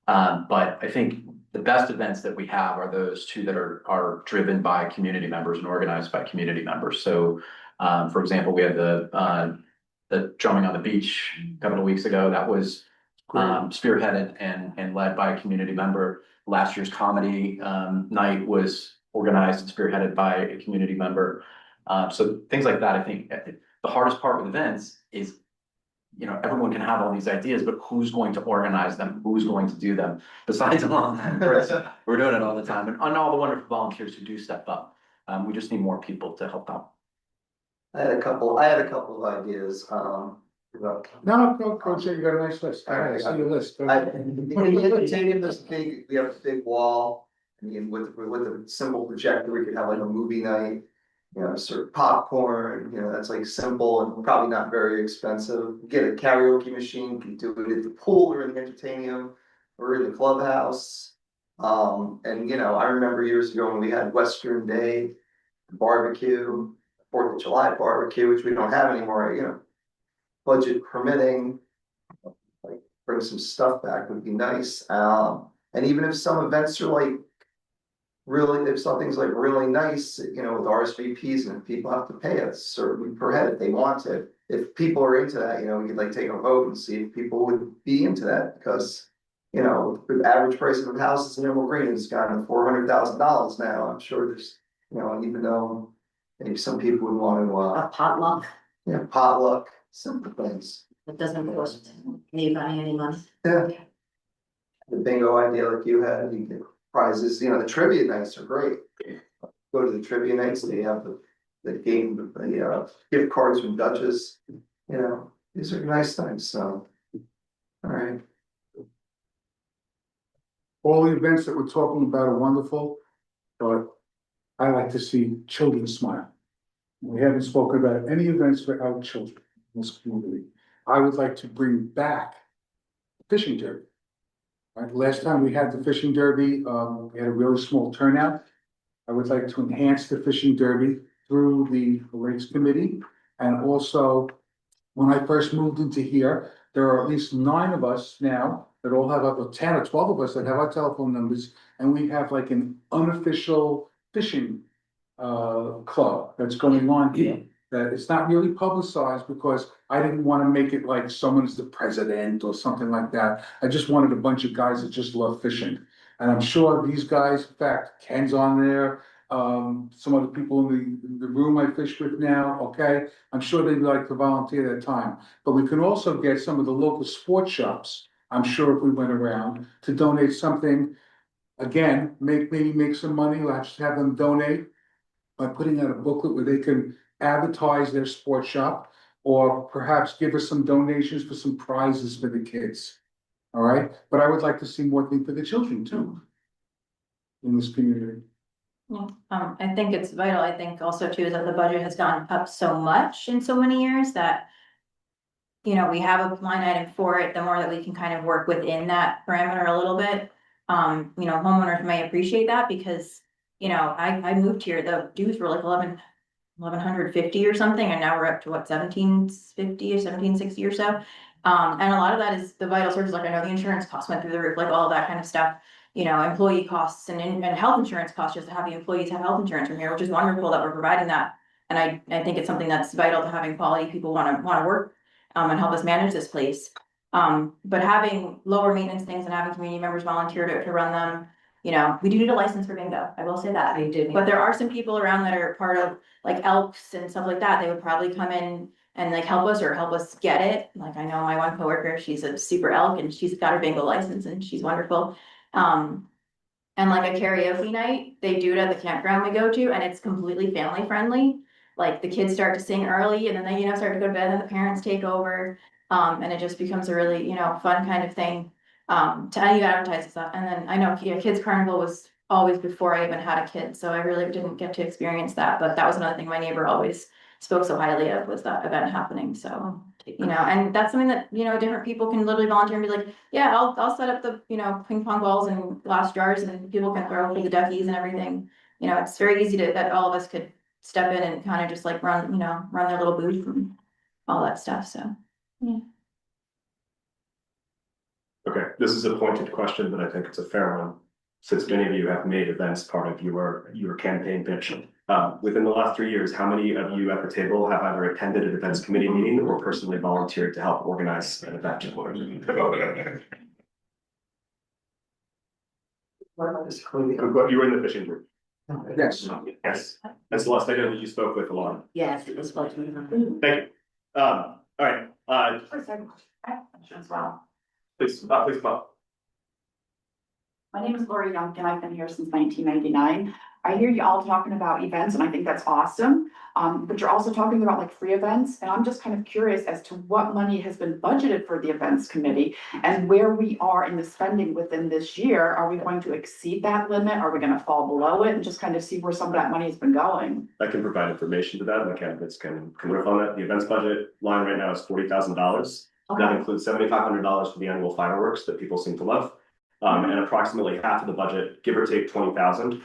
But I think the best events that we have are those two that are driven by community members and organized by community members. So, for example, we had the drumming on the beach a couple of weeks ago. That was spearheaded and led by a community member. Last year's comedy night was organized and spearheaded by a community member. So things like that. I think the hardest part with events is, everyone can have all these ideas, but who's going to organize them? Who's going to do them? Besides along we're doing it all the time, and all the wonderful volunteers who do step up. We just need more people to help out. I had a couple of ideas, No, Coach, you got a nice list. I see your list. we have this big wall. I mean, with a simple projector, we could have like a movie night, serve popcorn, that's like simple and probably not very expensive. Get a karaoke machine, you can do it at the pool or in the entertainium or in the clubhouse. And I remember years ago when we had Western Day barbecue, 4th of July barbecue, which we don't have anymore, budget permitting, like bring some stuff back would be nice. And even if some events are like really, if something's like really nice, with RSVPs, and if people have to pay a certain per head if they want to. If people are into that, we could like take a vote and see if people would be into that, because the average price of houses in Emerald Green has gone to $400,000 now. I'm sure there's, even though maybe some people would want to A potluck, potluck, simple things. that doesn't cost anybody any money. Yeah. The bingo idea like you had, you get prizes, the trivia nights are great. Go to the trivia nights, they have the game, the gift cards from Duchess, these are nice things, so. All right. All the events that we're talking about are wonderful, but I like to see children smile. We haven't spoken about any events for our children in this community. I would like to bring back fishing derby. Right, last time we had the fishing derby, we had a really small turnout. I would like to enhance the fishing derby through the Lakes Committee. And also, when I first moved into here, there are at least 9 of us now that all have, 10 or 12 of us that have our telephone numbers, and we have like an unofficial fishing club that's going on here. That it's not really publicized because I didn't want to make it like someone's the president or something like that. I just wanted a bunch of guys that just love fishing. And I'm sure these guys, in fact, Ken's on there, some other people in the room I fish with now, okay? I'm sure they'd like to volunteer their time. But we can also get some of the local sports shops, I'm sure if we went around, to donate something. Again, maybe make some money, let's just have them donate by putting out a booklet where they can advertise their sports shop, or perhaps give us some donations for some prizes for the kids. All right, but I would like to see more things for the children too in this community. Yeah, I think it's vital. I think also too is that the budget has gone up so much in so many years that, we have a line item for it, the more that we can kind of work within that parameter a little bit. Homeowners may appreciate that because, I moved here, the dues were like 1,150 or something, and now we're up to what, 1,750 or 1,760 or so. And a lot of that is the vital services, like I know the insurance costs went through the roof, like all of that kind of stuff. employee costs and health insurance costs, just having employees have health insurance from here, which is wonderful that we're providing that. And I think it's something that's vital to having quality people wanna work, and help us manage this place. But having lower maintenance things and having community members volunteer to run them, we do need a license for bingo, I will say that. I do. But there are some people around that are part of like Elks and stuff like that. They would probably come in and like help us get it. Like I know my one coworker, she's a super elk and she's got her bingo license and she's wonderful. And like a karaoke night, they do it at the campground we go to and it's completely family friendly. Like the kids start to sing early and then they, start to go to bed and the parents take over. And it just becomes a really, fun kind of thing. To advertise stuff. And then I know Kids Carnival was always before I even had a kid, so I really didn't get to experience that. But that was another thing my neighbor always spoke so highly of, was that event happening. So, and that's something that, different people can literally volunteer and be like, yeah, I'll set up the, ping pong balls and glass jars and people can throw for the duckies and everything. It's very easy that all of us could step in and kind of just like run their little booth and all that stuff. So, yeah. Okay, this is a pointed question, but I think it's a fair one. Since many of you have made events part of your campaign pitch, within the last 3 years, how many of you at the table have either attended an events committee meeting or personally volunteered to help organize an event? What about this? You were in the fishing group. Yes. Yes, and Celeste, I know that you spoke with a lot. Yes, it was like. Thank you. All right, As well. please come up. My name is Lori Young and I've been here since 1999. I hear you all talking about events and I think that's awesome. But you're also talking about like free events and I'm just kind of curious as to what money has been budgeted for the events committee and where we are in the spending within this year. Are we going to exceed that limit? Are we going to fall below it and just kind of see where some of that money has been going? I can provide information to that. My candidates can riff on that. The events budget line right now is $40,000. That includes $7,500 for the annual fireworks that people seem to love. And approximately half of the budget, give or take 20,000,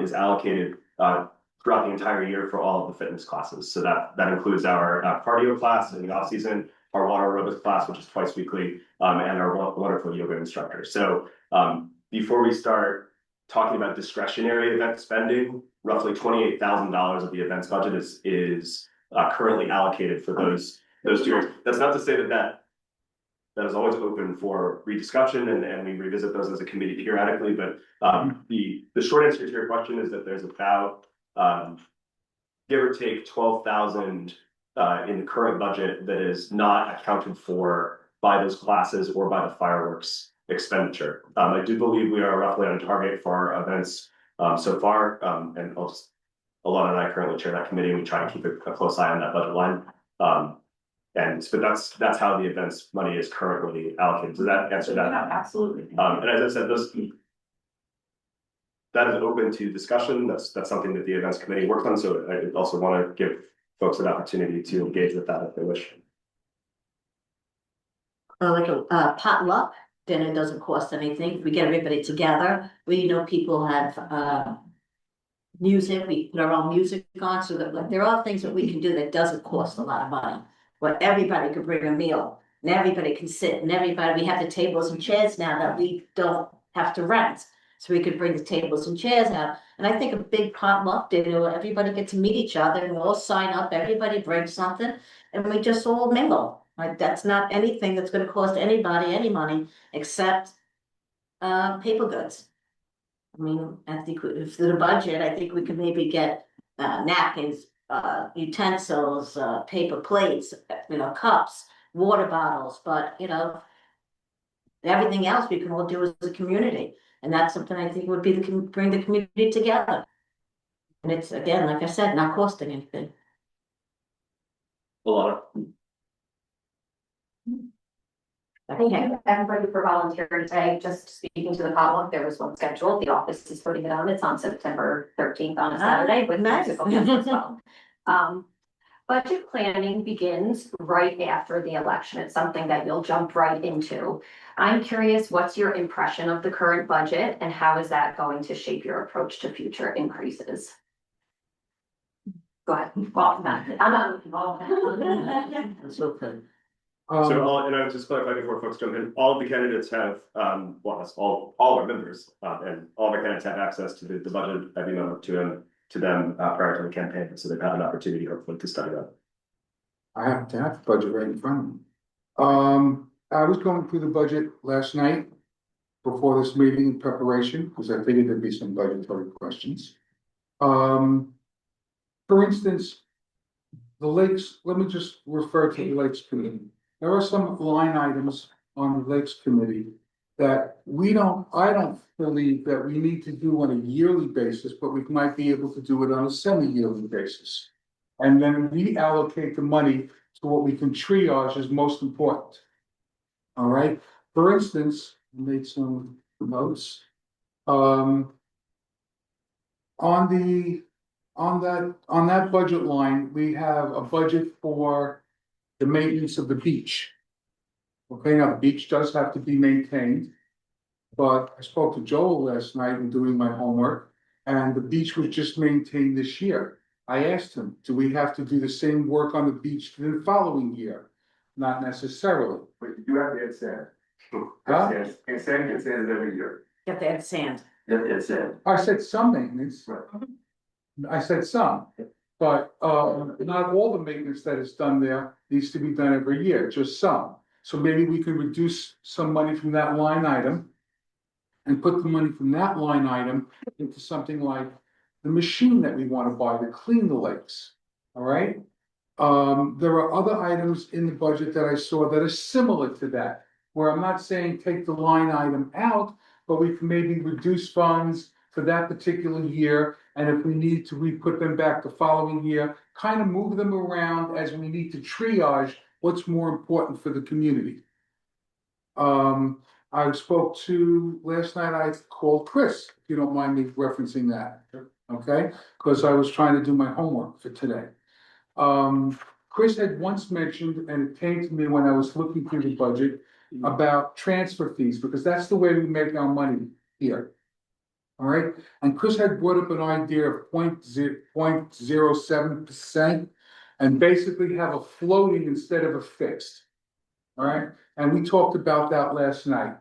is allocated throughout the entire year for all of the fitness classes. So that includes our cardio class in the off season, our water aerobics class, which is twice weekly, and our wonderful yoga instructor. So before we start talking about discretionary event spending, roughly $28,000 of the events budget is currently allocated for those 2 years. That's not to say that is always open for rediscussion and we revisit those as a committee periodically, but the short answer to your question is that there's about give or take 12,000 in the current budget that is not accounted for by those classes or by the fireworks expenditure. I do believe we are roughly on target for our events so far, and Alana and I currently chair that committee and we try to keep a close eye on that budget line. But that's how the events money is currently allocated. Does that answer that? Yeah, absolutely. And as I said, that is open to discussion. That's something that the events committee worked on. So I also want to give folks an opportunity to engage with that if they wish. Like a potluck dinner doesn't cost anything. We get everybody together. We know people have music. We put our own music on, so that like there are things that we can do that doesn't cost a lot of money. Where everybody could bring a meal and everybody can sit and we have the tables and chairs now that we don't have to rent. So we could bring the tables and chairs out. And I think a big potluck dinner where everybody get to meet each other and we all sign up, everybody brings something and we just all mingle. Like that's not anything that's gonna cost anybody any money except paper goods. I mean, I think if the budget, I think we could maybe get napkins, utensils, paper plates, cups, water bottles, but everything else we can all do as a community. And that's something I think would be bring the community together. And it's, again, like I said, not costing anything. Thank you, everybody, for volunteering today. Just speaking to the potluck, there was one scheduled. The office is putting it on. It's on September 13th on a Saturday with musical guests as well. Budget planning begins right after the election. It's something that you'll jump right into. I'm curious, what's your impression of the current budget and how is that going to shape your approach to future increases? Go ahead. Well, I'm not involved. So and I was just clarifying before folks jump in, all of the candidates have, well, that's all our members, and all of our candidates have access to the budget, I've emailed to them prior to the campaign, so they've had an opportunity hopefully to study that. I happen to have the budget right in front of me. I was going through the budget last night before this meeting in preparation, because I figured there'd be some budgetary questions. For instance, the lakes, let me just refer to the Lakes Committee. There are some line items on the Lakes Committee that I don't believe that we need to do on a yearly basis, but we might be able to do it on a semi-yearly basis. And then reallocate the money to what we can triage as most important. All right, for instance, I made some notes. On that budget line, we have a budget for the maintenance of the beach. Okay, now the beach does have to be maintained. But I spoke to Joel last night in doing my homework, and the beach was just maintained this year. I asked him, do we have to do the same work on the beach the following year? Not necessarily. But you do have to add sand. Huh? And sand gets added every year. You have to add sand. You have to add sand. I said some maintenance. Right. I said some, but not all the maintenance that is done there needs to be done every year, just some. So maybe we can reduce some money from that line item and put the money from that line item into something like the machine that we want to buy to clean the lakes. All right. There are other items in the budget that I saw that are similar to that, where I'm not saying take the line item out, but we can maybe reduce funds for that particular year. And if we need to re-put them back the following year, kind of move them around as we need to triage what's more important for the community. I spoke to, last night I called Chris, if you don't mind me referencing that, okay? Because I was trying to do my homework for today. Chris had once mentioned, and it came to me when I was looking through the budget, about transfer fees, because that's the way we make our money here. All right, and Chris had brought up an idea of 0.07%, and basically have a floating instead of a fixed. All right, and we talked about that last night.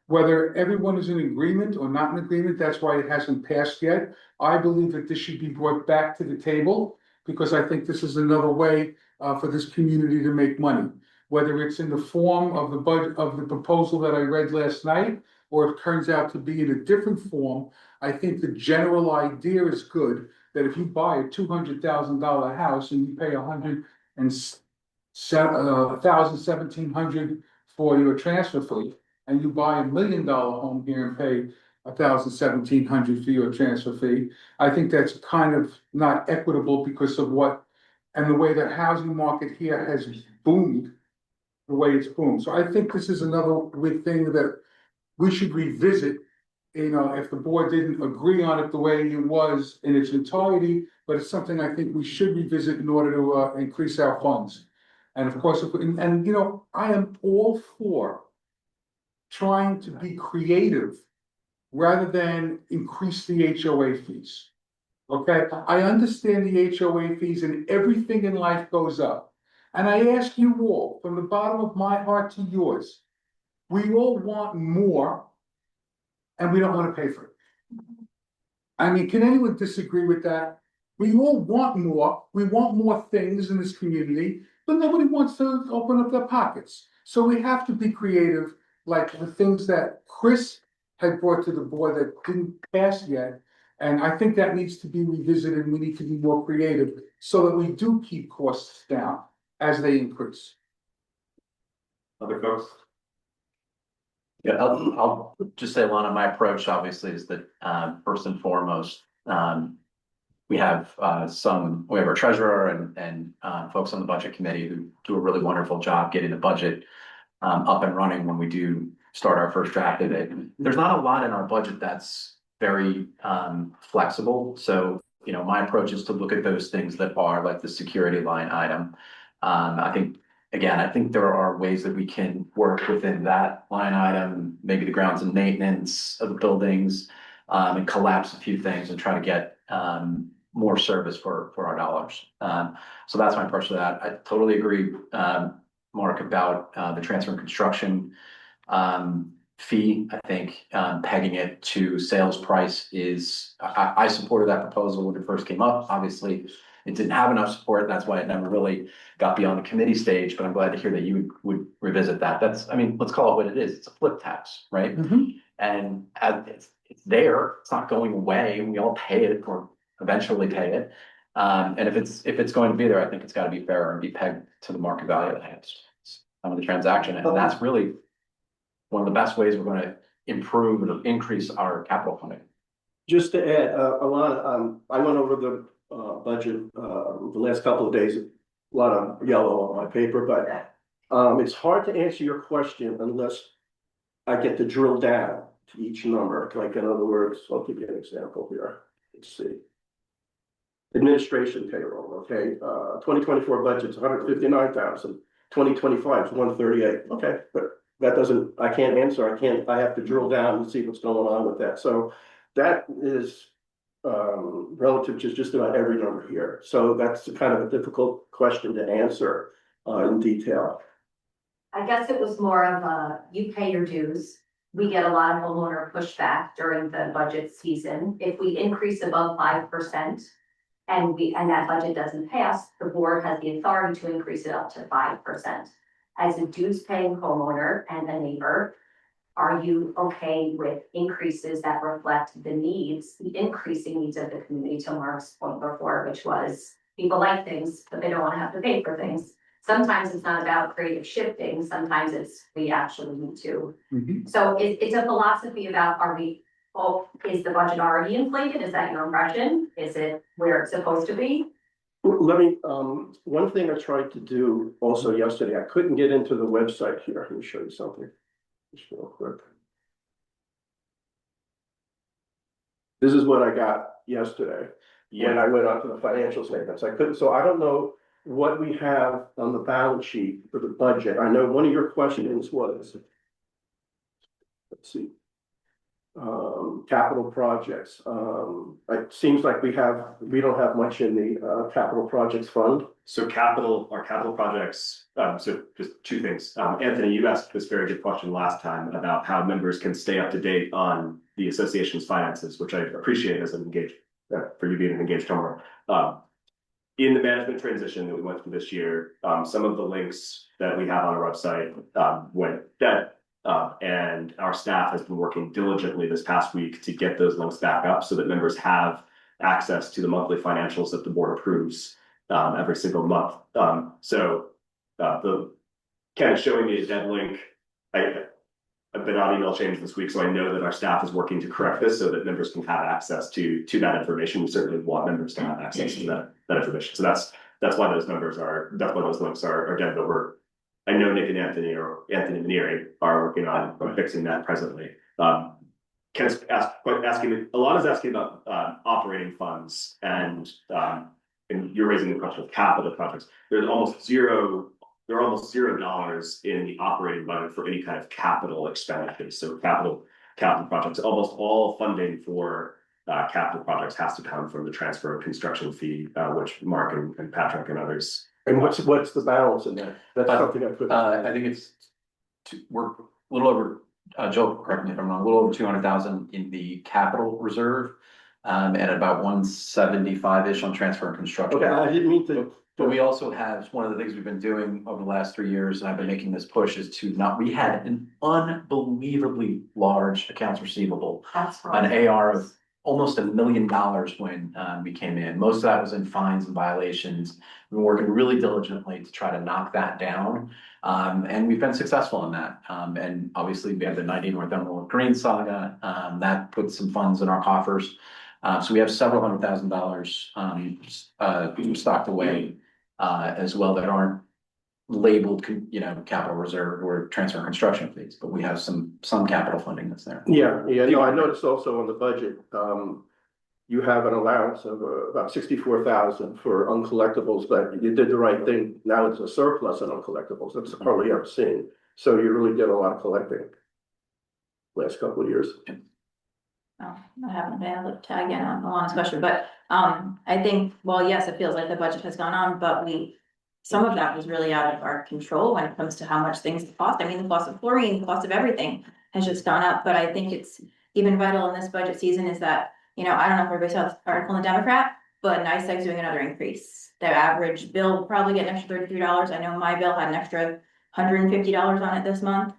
Whether everyone is in agreement or not in agreement, that's why it hasn't passed yet. I believe that this should be brought back to the table, because I think this is another way for this community to make money. Whether it's in the form of the budget of the proposal that I read last night, or it turns out to be in a different form, I think the general idea is good, that if you buy a $200,000 house and you pay $1,700 for your transfer fee, and you buy $1 million home here and pay $1,700 for your transfer fee, I think that's kind of not equitable because of the way the housing market here has boomed, the way it's boomed. So I think this is another big thing that we should revisit, if the board didn't agree on it the way it was in its entirety, but it's something I think we should revisit in order to increase our funds. And of course, I am all for trying to be creative rather than increase the HOA fees. Okay, I understand the HOA fees and everything in life goes up. And I ask you all, from the bottom of my heart to yours, we all want more, and we don't want to pay for it. I mean, can anyone disagree with that? We all want more. We want more things in this community, but nobody wants to open up their pockets. So we have to be creative, like the things that Chris had brought to the board that didn't pass yet. And I think that needs to be revisited, and we need to be more creative so that we do keep costs down as they increase. Other folks? Yeah, I'll just say, Lana, my approach obviously is that, first and foremost, we have our treasurer and folks on the budget committee who do a really wonderful job getting the budget up and running when we do start our first draft of it. There's not a lot in our budget that's very flexible. So, my approach is to look at those things that are like the security line item. I think there are ways that we can work within that line item, maybe the grounds and maintenance of the buildings, and collapse a few things and try to get more service for our dollars. So that's my approach to that. I totally agree. Mark, about the transfer and construction fee. I think pegging it to sales price is, I supported that proposal when it first came up. Obviously, it didn't have enough support, and that's why it never really got beyond the committee stage, but I'm glad to hear that you would revisit that. That's, I mean, let's call it what it is. It's a flip tax, right? And it's there, it's not going away, we all pay it or eventually pay it. And if it's going to be there, I think it's gotta be fair and be pegged to the market value of the house, of the transaction, and that's really one of the best ways we're gonna improve and increase our capital funding. Just to add, Alana, I went over the budget the last couple of days, a lot of yellow on my paper, but it's hard to answer your question unless I get to drill down to each number. Like, in other words, I'll give you an example here. Let's see. Administration payroll, okay, 2024 budget's 159,000, 2025 is 138. Okay, but that doesn't, I can't answer, I have to drill down and see what's going on with that. So that is relative to just about every number here. So that's kind of a difficult question to answer in detail. I guess it was more of a, you pay your dues. We get a lot of homeowner pushback during the budget season. If we increase above 5% and that budget doesn't pass, the board has the authority to increase it up to 5%. As a dues paying homeowner and a neighbor, are you okay with increases that reflect the needs, the increasing needs of the community, to Mark's point before, which was people like things, but they don't want to have to pay for things. Sometimes it's not about creative shifting, sometimes it's we actually need to. So it's a philosophy about, is the budget already inflated? Is that your impression? Is it where it's supposed to be? Let me, one thing I tried to do also yesterday, I couldn't get into the website here. Let me show you something. Just real quick. This is what I got yesterday when I went onto the financial statements. I couldn't, so I don't know what we have on the balance sheet for the budget. I know one of your questions was, let's see, capital projects. It seems like we don't have much in the capital projects fund. So our capital projects, so just two things. Anthony, you asked this very good question last time about how members can stay up to date on the association's finances, which I appreciate as an engaged, for you being an engaged homeowner. In the management transition that we went through this year, some of the links that we have on our website went dead. And our staff has been working diligently this past week to get those links back up so that members have access to the monthly financials that the board approves every single month. So the kind of showing me a dead link, I've been on email chains this week, so I know that our staff is working to correct this so that members can have access to that information. We certainly want members to have access to that information. So that's why those links are dead, but I know Nick and Anthony Manieri are working on fixing that presently. Ken's Alana's asking about operating funds, and you're raising the question of capital projects. There are almost $0 in the operating budget for any kind of capital expenditures. So capital projects, almost all funding for capital projects has to come from the transfer of construction fee, which Mark and Patrick and others. And what's the balance in there? That's something I put. I think we're a little over, Joe, correct me if I'm wrong, a little over 200,000 in the capital reserve, and about 175-ish on transfer and construction. Okay, I didn't mean to. But we also have, one of the things we've been doing over the last 3 years, and I've been making this push, is we had an unbelievably large accounts receivable. That's right. An AR of almost $1 million when we came in. Most of that was in fines and violations. We've been working really diligently to try to knock that down. And we've been successful in that. And obviously we have the 90 North Emerald Green saga, that puts some funds in our coffers. So we have several $100,000 stocked away as well that aren't labeled, capital reserve or transfer construction fees, but we have some capital funding that's there. Yeah, no, I noticed also on the budget, you have an allowance of about 64,000 for uncollectibles, but you did the right thing. Now it's a surplus in uncollectibles. That's hardly ever seen. So you really did a lot of collecting last couple of years. Oh, I haven't been able to tag in on Alana's question, but I think, well, yes, it feels like the budget has gone on, but we some of that was really out of our control when it comes to how much things cost. I mean, the cost of chlorine, the cost of everything has just gone up, but I think it's even vital in this budget season is that, you know, I don't know if everybody saw this article in the Democrat, but NICEAG's doing another increase. The average bill will probably get an extra $33. I know my bill had an extra $150 on it this month,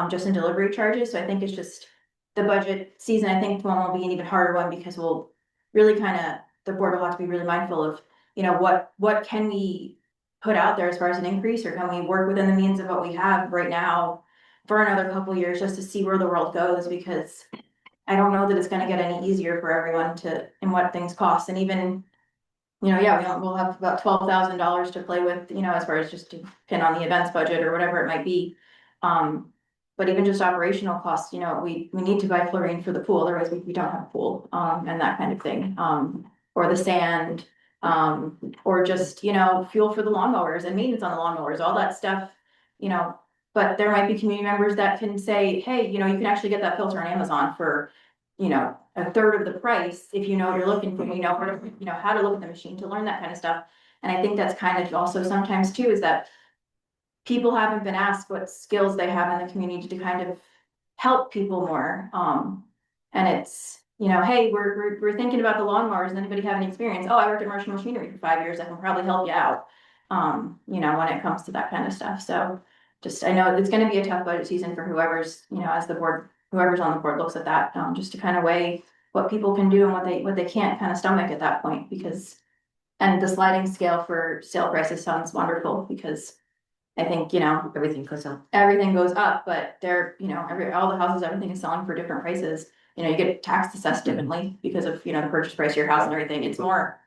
just in delivery charges. So I think it's just the budget season, I think one will be an even harder one because we'll really the board will have to be really mindful of, you know, what can we put out there as far as an increase, or can we work within the means of what we have right now for another couple of years just to see where the world goes, because I don't know that it's gonna get any easier for everyone and what things cost. And even, you know, yeah, we'll have about $12,000 to play with, you know, as far as just to pin on the events budget or whatever it might be. But even just operational costs, you know, we need to buy chlorine for the pool, otherwise we don't have a pool, and that kind of thing. Or the sand, or just, you know, fuel for the lawnmowers and maintenance on the lawnmowers, all that stuff, you know. But there might be community members that can say, hey, you know, you can actually get that filter on Amazon for, you know, a third of the price if you know what you're looking for, you know, where to, you know, how to look at the machine to learn that kind of stuff. And I think that's kind of also sometimes too, is that people haven't been asked what skills they have in the community to kind of help people more. And it's, you know, hey, we're thinking about the lawnmowers. Does anybody have any experience? Oh, I worked at Marshall Machinery for 5 years. I can probably help you out. You know, when it comes to that kind of stuff. So just, I know it's going to be a tough budget season for whoever's, you know, as the board, whoever's on the board looks at that, just to kind of weigh what people can do and what they can't kind of stomach at that point, because, and the sliding scale for sale prices sounds wonderful, because I think, you know, everything goes up, but they're, you know, all the houses, everything is selling for different prices. You know, you get taxed assessed differently because of, you know, the purchase price of your house and everything. It's more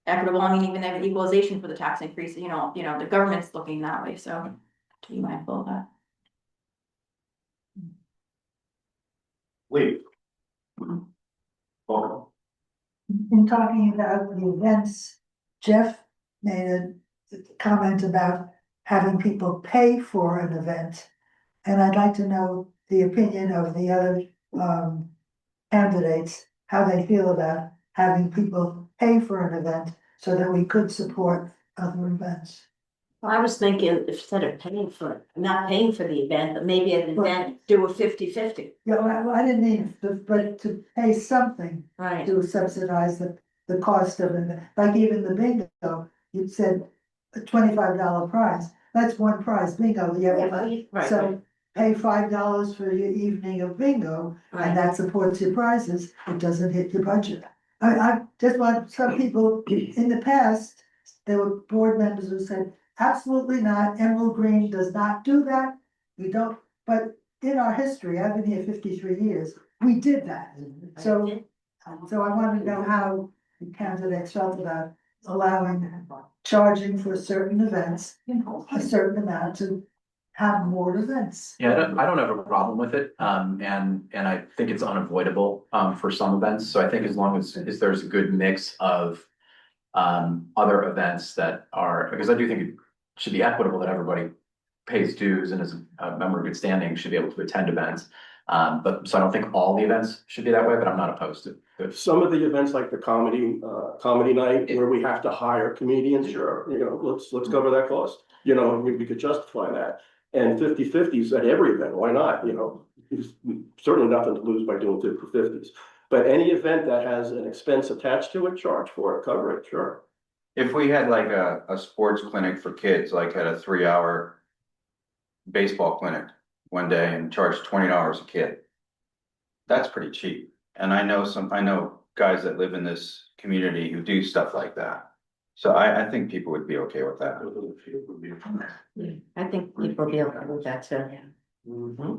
equitable. I mean, even they have equalization for the tax increase, you know, the government's looking that way. So to be mindful of that. Lee. Welcome. In talking about the events, Jeff made a comment about having people pay for an event. And I'd like to know the opinion of the other candidates, how they feel about having people pay for an event so that we could support other events. Well, I was thinking instead of not paying for the event, but maybe an event, do a 50-50. Yeah, well, I didn't mean, but to pay something Right. to subsidize the cost of it. Like even the bingo, you said a $25 prize. That's one prize, bingo. Right. So pay $5 for your evening of bingo, Right. and that supports your prizes. It doesn't hit your budget. I just want some people, in the past, there were board members who said, absolutely not, Emerald Green does not do that. We don't, but in our history, I've been here 53 years, we did that. So I want to know how the candidates felt about charging for certain events, a certain amount to have more events. Yeah, I don't have a problem with it, and I think it's unavoidable, for some events, so I think as long as there's a good mix of other events that are, because I do think it should be equitable that everybody pays dues and is a member of good standing should be able to attend events. But so I don't think all the events should be that way, but I'm not opposed to it. Some of the events like the comedy night where we have to hire comedians, sure, you know, let's cover that cost. You know, we could justify that. And 50/50s at every event, why not? You know, there's certainly nothing to lose by doing 50/50s. But any event that has an expense attached to it, charge for it, cover it, sure. If we had like a sports clinic for kids, like had a 3-hour baseball clinic one day and charged $20 a kid, that's pretty cheap. And I know guys that live in this community who do stuff like that. So I think people would be okay with that. I think people be okay with that too. Mm-hmm.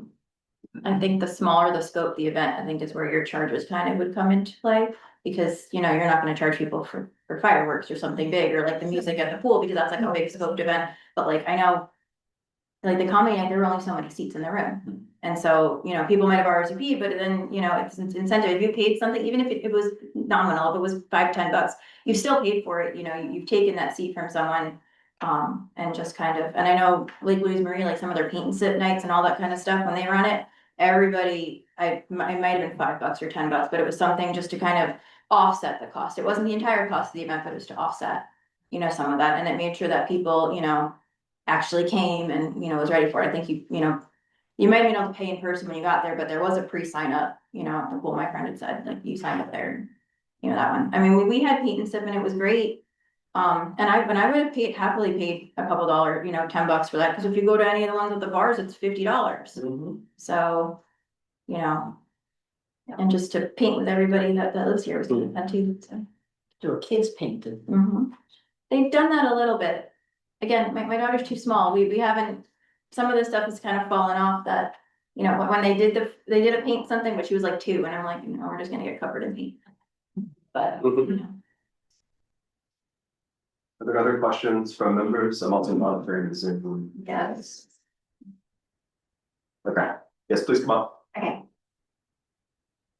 I think the smaller the scope the event, I think is where your charges kind of would come into play, because, you know, you're not gonna charge people for fireworks or something big, or like the music at the pool, because that's like a big scoped event. But like, I know, like the comedy night, there were only so many seats in the room. And so, you know, people might have RSVP, but then, you know, it's incentive. If you paid something, even if it was nominal, if it was $5-10, you still paid for it, you know, you've taken that seat from someone. And just kind of, and I know Lake Louise Marie, like some of their paint and sip nights and all that kind of stuff, when they run it, everybody, it might have been $5 or $10, but it was something just to kind of offset the cost. It wasn't the entire cost of the event, but it was to offset. some of that, and it made sure that people, actually came and, was ready for it. I think you might have been able to pay in person when you got there, but there was a pre-sign up, well, my friend had said, like, you signed up there, that one. I mean, we had paint and sip and it was great. And I would have happily paid a couple $10 for that, because if you go to any of the ones at the bars, it's $50. So, and just to paint with everybody that lives here was fun too, so. Do a kids painted. They've done that a little bit. Again, my daughter's too small. We haven't, some of this stuff has kind of fallen off that, when they did a paint something, but she was like 2, and I'm like, we're just gonna get covered in paint. But, Are there other questions from members? I'm also monitoring the Zoom. yes. Okay, yes, please come up. Okay.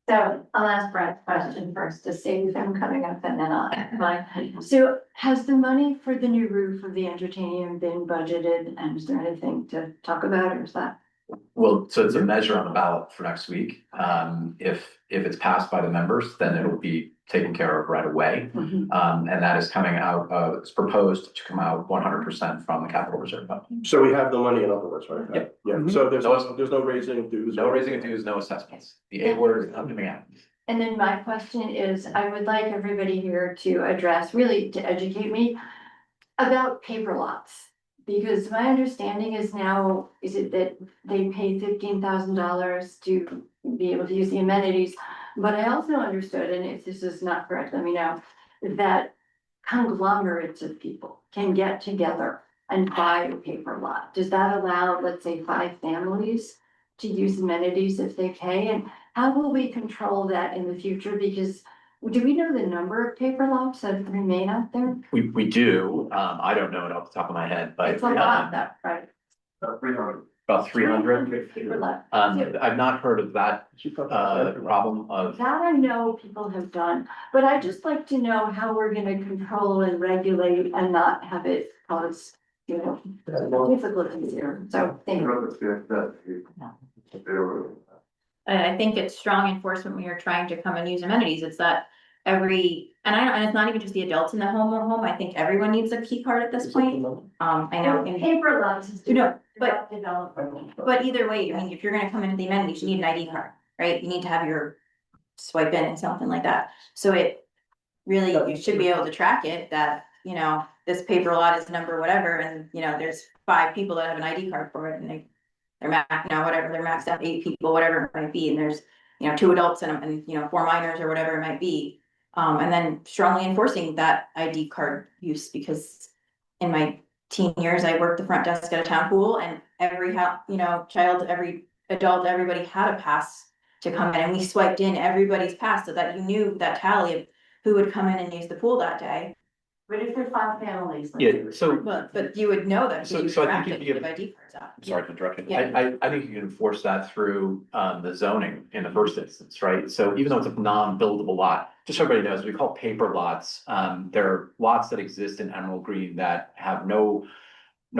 So I'll ask Brad's question first to save him coming up and then I'll ask mine. So has the money for the new roof of the entertainment been budgeted, and is there anything to talk about, or is that? Well, so it's a measure on the ballot for next week. If it's passed by the members, then it'll be taken care of right away. And that is coming out, it's proposed to come out 100% from the capital reserve fund. So we have the money in other words, right? Yep. Yeah, so there's no raising of dues. No raising of dues, no assessments. The A word is not coming out. And then my question is, I would like everybody here to address, really to educate me about paper lots. Because my understanding is now, is it that they pay $15,000 to be able to use the amenities? But I also understood, and if this is not correct, let me know, that conglomerates of people can get together and buy a paper lot. Does that allow, let's say, 5 families to use amenities if they pay? And how will we control that in the future? Because do we know the number of paper lots that remain out there? We do. I don't know it off the top of my head, but It's a lot, that, right? about 300. Paper lot. I've not heard of that problem of. That I know people have done, but I'd just like to know how we're gonna control and regulate and not have it cause, difficulties here. So, thank you. I think it's strong enforcement when you're trying to come and use amenities. It's that and it's not even just the adults in the home. I think everyone needs a key card at this point. I know. Paper lots is. But either way, I mean, if you're gonna come into the amenities, you need an ID card, right? You need to have your swipe in and something like that. So it really, you should be able to track it that, this paper lot is number whatever, and, there's 5 people that have an ID card for it, and they're maxed out 8 people, whatever it might be, and there's, 2 adults and 4 minors or whatever it might be. And then strongly enforcing that ID card use, because in my teen years, I worked the front desk at a town pool, and every child, every adult, everybody had a pass to come in, and we swiped in everybody's pass so that you knew that tally of who would come in and use the pool that day. But if there's 5 families. Yeah, so. But you would know that. So I think you give ID cards out. Sorry to interrupt you. Yeah. I think you can enforce that through the zoning in the first instance, right? So even though it's a non-buildable lot, just so everybody knows, we call paper lots. There are lots that exist in Emerald Green that have no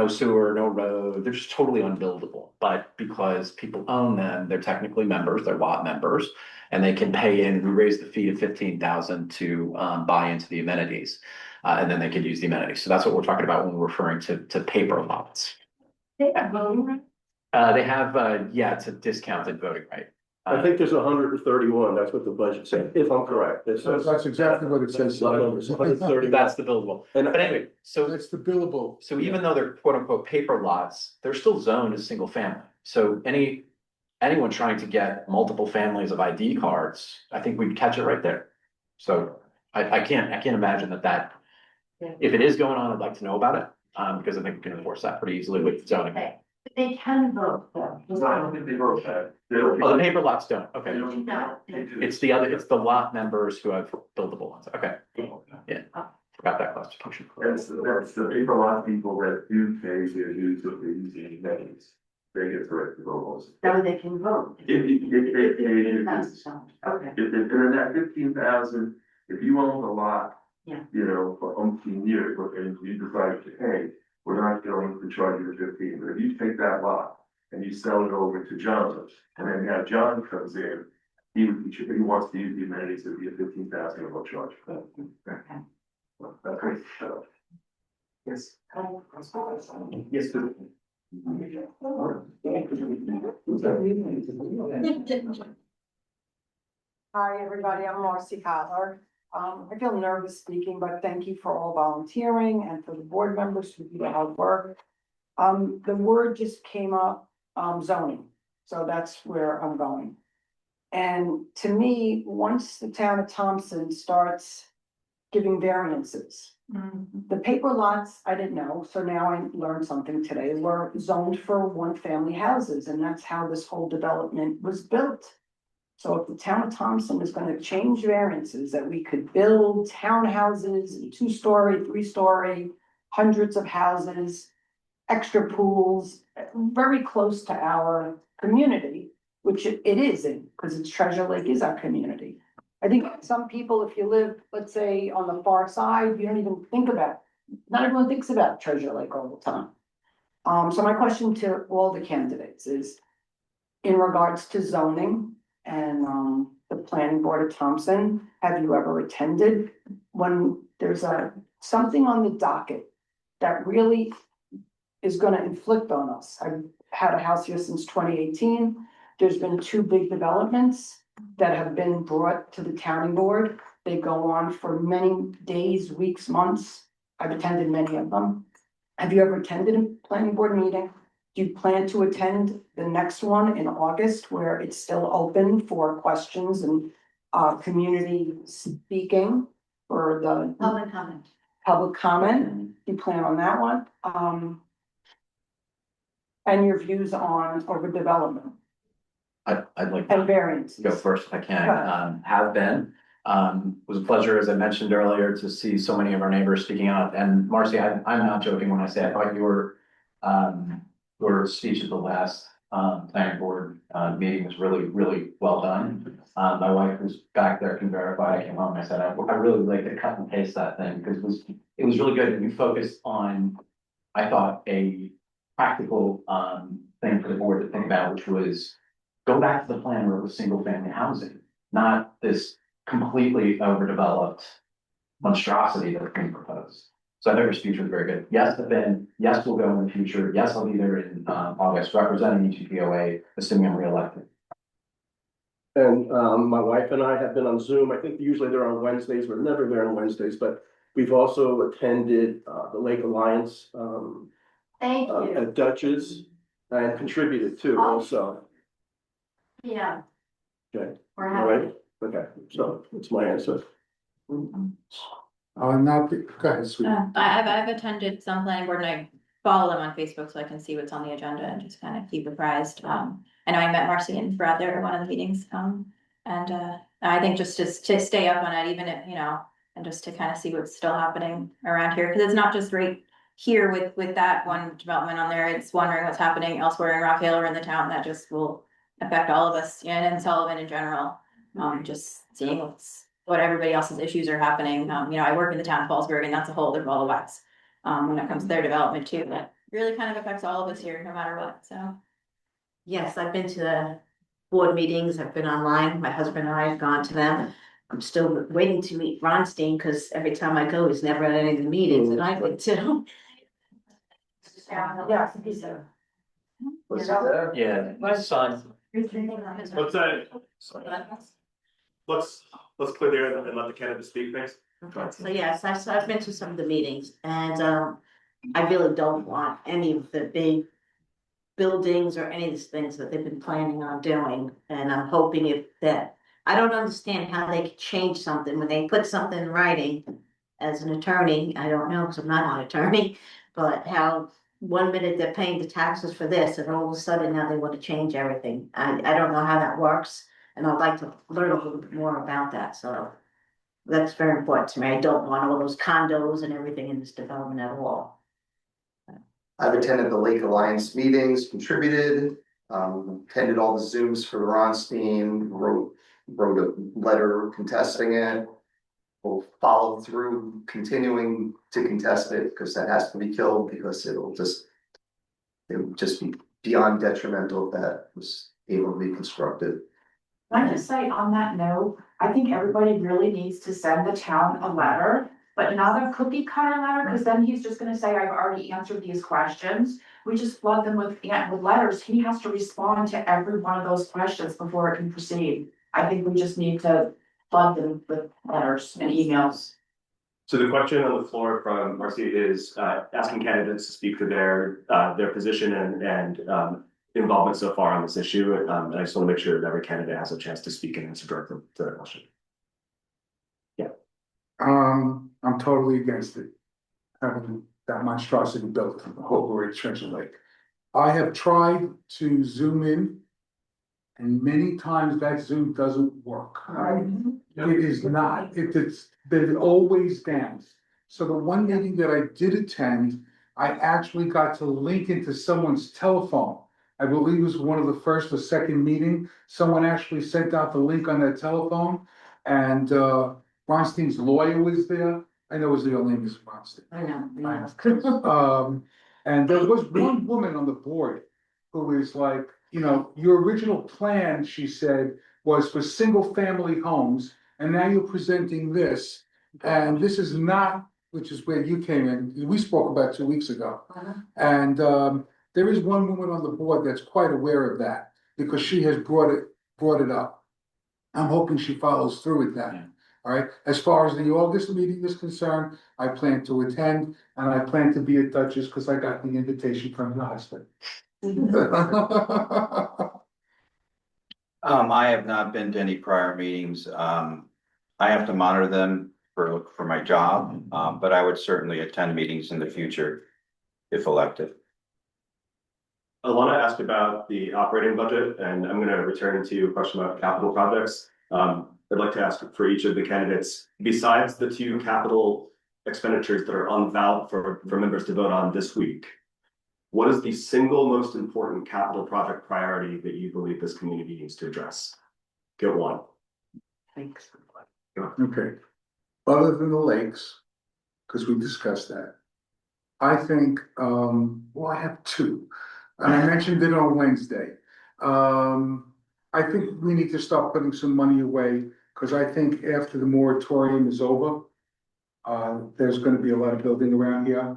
sewer, no road. They're just totally unbuildable. But because people own them, they're technically members, they're lot members, and they can pay in. We raise the fee to $15,000 to buy into the amenities. And then they could use the amenities. So that's what we're talking about when we're referring to paper lots. They have voting rights? They have, it's a discounted voting right. I think there's 131, that's what the budget said, if I'm correct. It says- That's exactly what it says. Numbers, 130. That's the buildable. But anyway, so That's the billable. So even though they're quote unquote paper lots, they're still zoned as single family. So anyone trying to get multiple families of ID cards, I think we'd catch it right there. So I can't imagine that. If it is going on, I'd like to know about it, because I think we can enforce that pretty easily with zoning. Okay, but they can vote though. I don't think they vote that. Oh, the paper lots don't, okay. No. It's the lot members who have buildable ones, okay. Yeah, forgot that classification. That's the paper lot people that do pay their dues if they use the amenities. They get direct votes. So they can vote. If they pay, Okay. if they're in that 15,000, if you own the lot. Yeah. For umpteen years, and you decide to, hey, we're not going to charge you 15, but if you take that lot and you sell it over to John, and then have John comes in, he wants to use the amenities, it'd be a 15,000 charge. Okay. That's great. Yes. Yes, sir. Hi, everybody, I'm Marcy Cotler. I feel nervous speaking, but thank you for all volunteering and for the board members who do the hard work. The word just came up, zoning, so that's where I'm going. And to me, once the town of Thompson starts giving variances, the paper lots, I didn't know, so now I learned something today, were zoned for one-family houses, and that's how this whole development was built. So if the town of Thompson is gonna change variances, that we could build townhouses, 2-story, 3-story, hundreds of houses, extra pools, very close to our community, which it is in, because it's Treasure Lake is our community. I think some people, if you live, let's say, on the far side, you don't even think about, not everyone thinks about Treasure Lake all the time. So my question to all the candidates is, in regards to zoning and, the planning board of Thompson, have you ever attended when there's something on the docket that really is gonna inflict on us? I've had a house here since 2018. There's been 2 big developments that have been brought to the county board. They go on for many days, weeks, months. I've attended many of them. Have you ever attended a planning board meeting? Do you plan to attend the next one in August where it's still open for questions and community speaking for the Public comment. public comment? You plan on that one? And your views on overdevelopment I'd like to and variance. go first if I can. Go ahead. Have been. It was a pleasure, as I mentioned earlier, to see so many of our neighbors speaking out. And Marcy, I'm not joking when I say I thought your speech at the last planning board meeting was really, really well done. My wife was back there, can verify. I came home and I said, I really like to cut and paste that thing because it was really good. And you focused on, I thought, a practical thing for the board to think about, which was go back to the plan where it was single family housing, not this completely overdeveloped monstrosity that's being proposed. So I think your speech was very good. Yes, have been, yes, we'll go in the future. Yes, I'll be there in August representing ETPOA, assuming I'm reelected. And my wife and I have been on Zoom. I think usually they're on Wednesdays. We're never there on Wednesdays, but we've also attended the Lake Alliance Thank you. at Dutchess and contributed too also. Yeah. Okay, We're all happy. right, okay, so that's my answer. Not, go ahead, sweetie. I've attended some planning board and I follow them on Facebook so I can see what's on the agenda and just kind of keep apprised. I know I met Marcy and Brad there at one of the meetings. And I think just to stay up on it, even if, and just to kind of see what's still happening around here, because it's not just right here with that one development on there, it's wondering what's happening elsewhere in Rock Hill or in the town that just will affect all of us and in Sullivan in general. Just seeing what everybody else's issues are happening. I work in the town of Fallsburg and that's a whole different ball of wax when it comes to their development too. That really kind of affects all of us here, no matter what, so. Yes, I've been to the board meetings, I've been online, my husband and I have gone to them. I'm still waiting to meet Ronstein, because every time I go, he's never at any of the meetings that I went to. Yeah, he's there. Was there? Yeah, my son. Let's clear there and let the candidate speak next. So yes, I've been to some of the meetings and I really don't want any of the big buildings or any of these things that they've been planning on doing. And I'm hoping I don't understand how they could change something when they put something in writing. As an attorney, I don't know, because I'm not an attorney, but how 1 minute they're paying the taxes for this and all of a sudden now they want to change everything. I don't know how that works. And I'd like to learn a little bit more about that, so that's very important to me. I don't want all those condos and everything in this development at all. I've attended the Lake Alliance meetings, contributed, attended all the Zooms for Ronstein, wrote a letter contesting it. We'll follow through continuing to contest it because that has to be killed because it would just be beyond detrimental if that was able to be constructed. Can I just say on that note, I think everybody really needs to send the town a letter but not a cookie cutter letter, because then he's just gonna say, I've already answered these questions. We just flood them with letters. He has to respond to every one of those questions before it can proceed. I think we just need to flood them with letters and emails. So the question on the floor from Marcy is asking candidates to speak to their position and involvement so far on this issue. And I just want to make sure that every candidate has a chance to speak and answer directly to that question. Yeah. I'm totally against it. Having that monstrosity built over at Treasure Lake. I have tried to zoom in. And many times that Zoom doesn't work. It is not, it's been always down. So the one meeting that I did attend, I actually got to link into someone's telephone. I believe it was one of the first or second meeting, someone actually sent out the link on that telephone. And Bronstein's lawyer was there. I know his real name is Bronstein. I know. And there was one woman on the board who is like, you know, your original plan, she said, was for single family homes, and now you're presenting this. And this is not, which is where you came in, we spoke about 2 weeks ago. And there is one woman on the board that's quite aware of that, because she has brought it up. I'm hoping she follows through with that. All right, as far as the August meeting is concerned, I plan to attend, and I plan to be at Dutchess because I got the invitation from the husband. I have not been to any prior meetings. I have to monitor them for my job, but I would certainly attend meetings in the future if elected. Alana asked about the operating budget, and I'm going to return to a question about capital projects. I'd like to ask for each of the candidates, besides the 2 capital expenditures that are on the ballot for members to vote on this week, what is the single most important capital project priority that you believe this community needs to address? Get one. Thanks. Okay, other than the lakes, because we discussed that. I think, well, I have 2, and I mentioned it on Wednesday. I think we need to start putting some money away, because I think after the moratorium is over, there's gonna be a lot of building around here.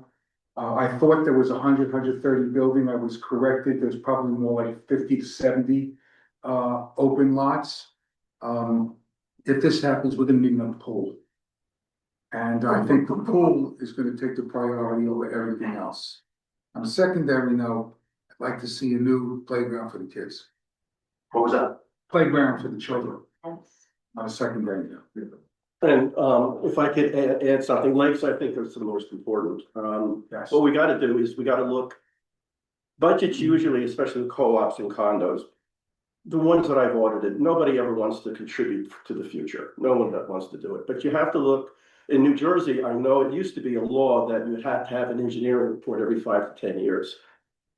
I thought there was 130 building, I was corrected, there's probably more like 50 to 70 open lots. If this happens, we're gonna need another pool. And I think the pool is gonna take the priority over everything else. On a secondary note, I'd like to see a new playground for the kids. What was that? Playground for the children. On a secondary note. And if I could add something, lakes, I think is the most important. Yes. What we gotta do is we gotta look. Budgets usually, especially the co-ops and condos, the ones that I've audited, nobody ever wants to contribute to the future. No one that wants to do it, but you have to look. In New Jersey, I know it used to be a law that you had to have an engineering report every 5 to 10 years.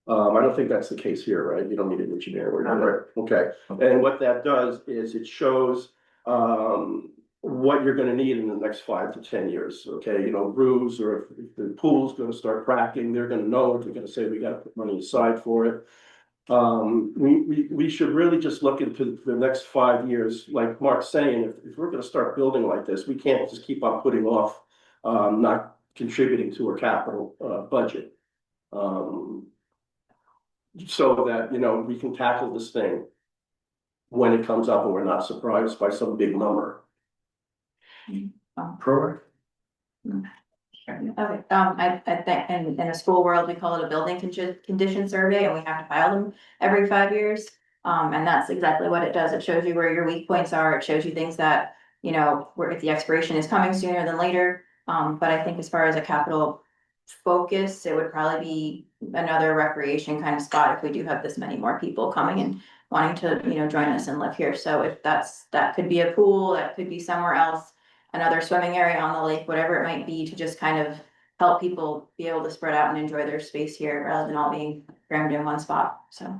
I don't think that's the case here, right? You don't need an engineering report. Okay, and what that does is it shows what you're gonna need in the next 5 to 10 years, okay? You know, roofs, or if the pool's gonna start cracking, they're gonna know it, they're gonna say, we gotta put money aside for it. We should really just look into the next 5 years, like Mark's saying, if we're gonna start building like this, we can't just keep on putting off, not contributing to our capital, budget. So that, you know, we can tackle this thing when it comes up and we're not surprised by some big number. Correct. Okay, I think in a school world, we call it a building condition survey, and we have to file them every 5 years. And that's exactly what it does. It shows you where your weak points are. It shows you things that, you know, where if the expiration is coming sooner than later. But I think as far as a capital focus, it would probably be another recreation kind of spot if we do have this many more people coming and wanting to, you know, join us and live here. So if that could be a pool, that could be somewhere else, another swimming area on the lake, whatever it might be, to just kind of help people be able to spread out and enjoy their space here rather than all being crammed in one spot. So.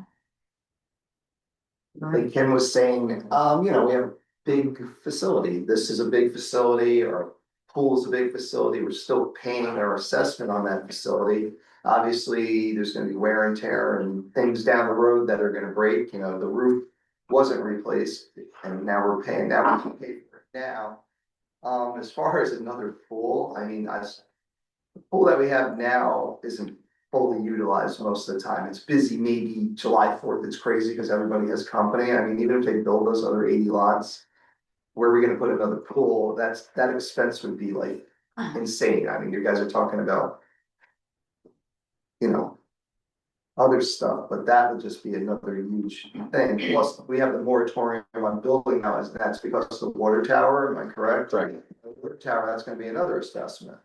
Like Ken was saying, you know, we have a big facility. This is a big facility, our pool's a big facility. We're still paying our assessment on that facility. Obviously, there's gonna be wear and tear and things down the road that are gonna break. You know, the roof wasn't replaced and now we're paying that. We can pay for it now. As far as another pool, I mean, the pool that we have now isn't fully utilized most of the time. It's busy, maybe July 4th, it's crazy because everybody has company. I mean, even if they build those other 80 lots, where are we gonna put another pool? That expense would be like insane. I mean, you guys are talking about, you know, other stuff, but that would just be another huge thing. Plus, we have the moratorium on building houses, and that's because of the water tower, am I correct? Correct. The water tower, that's gonna be another assessment.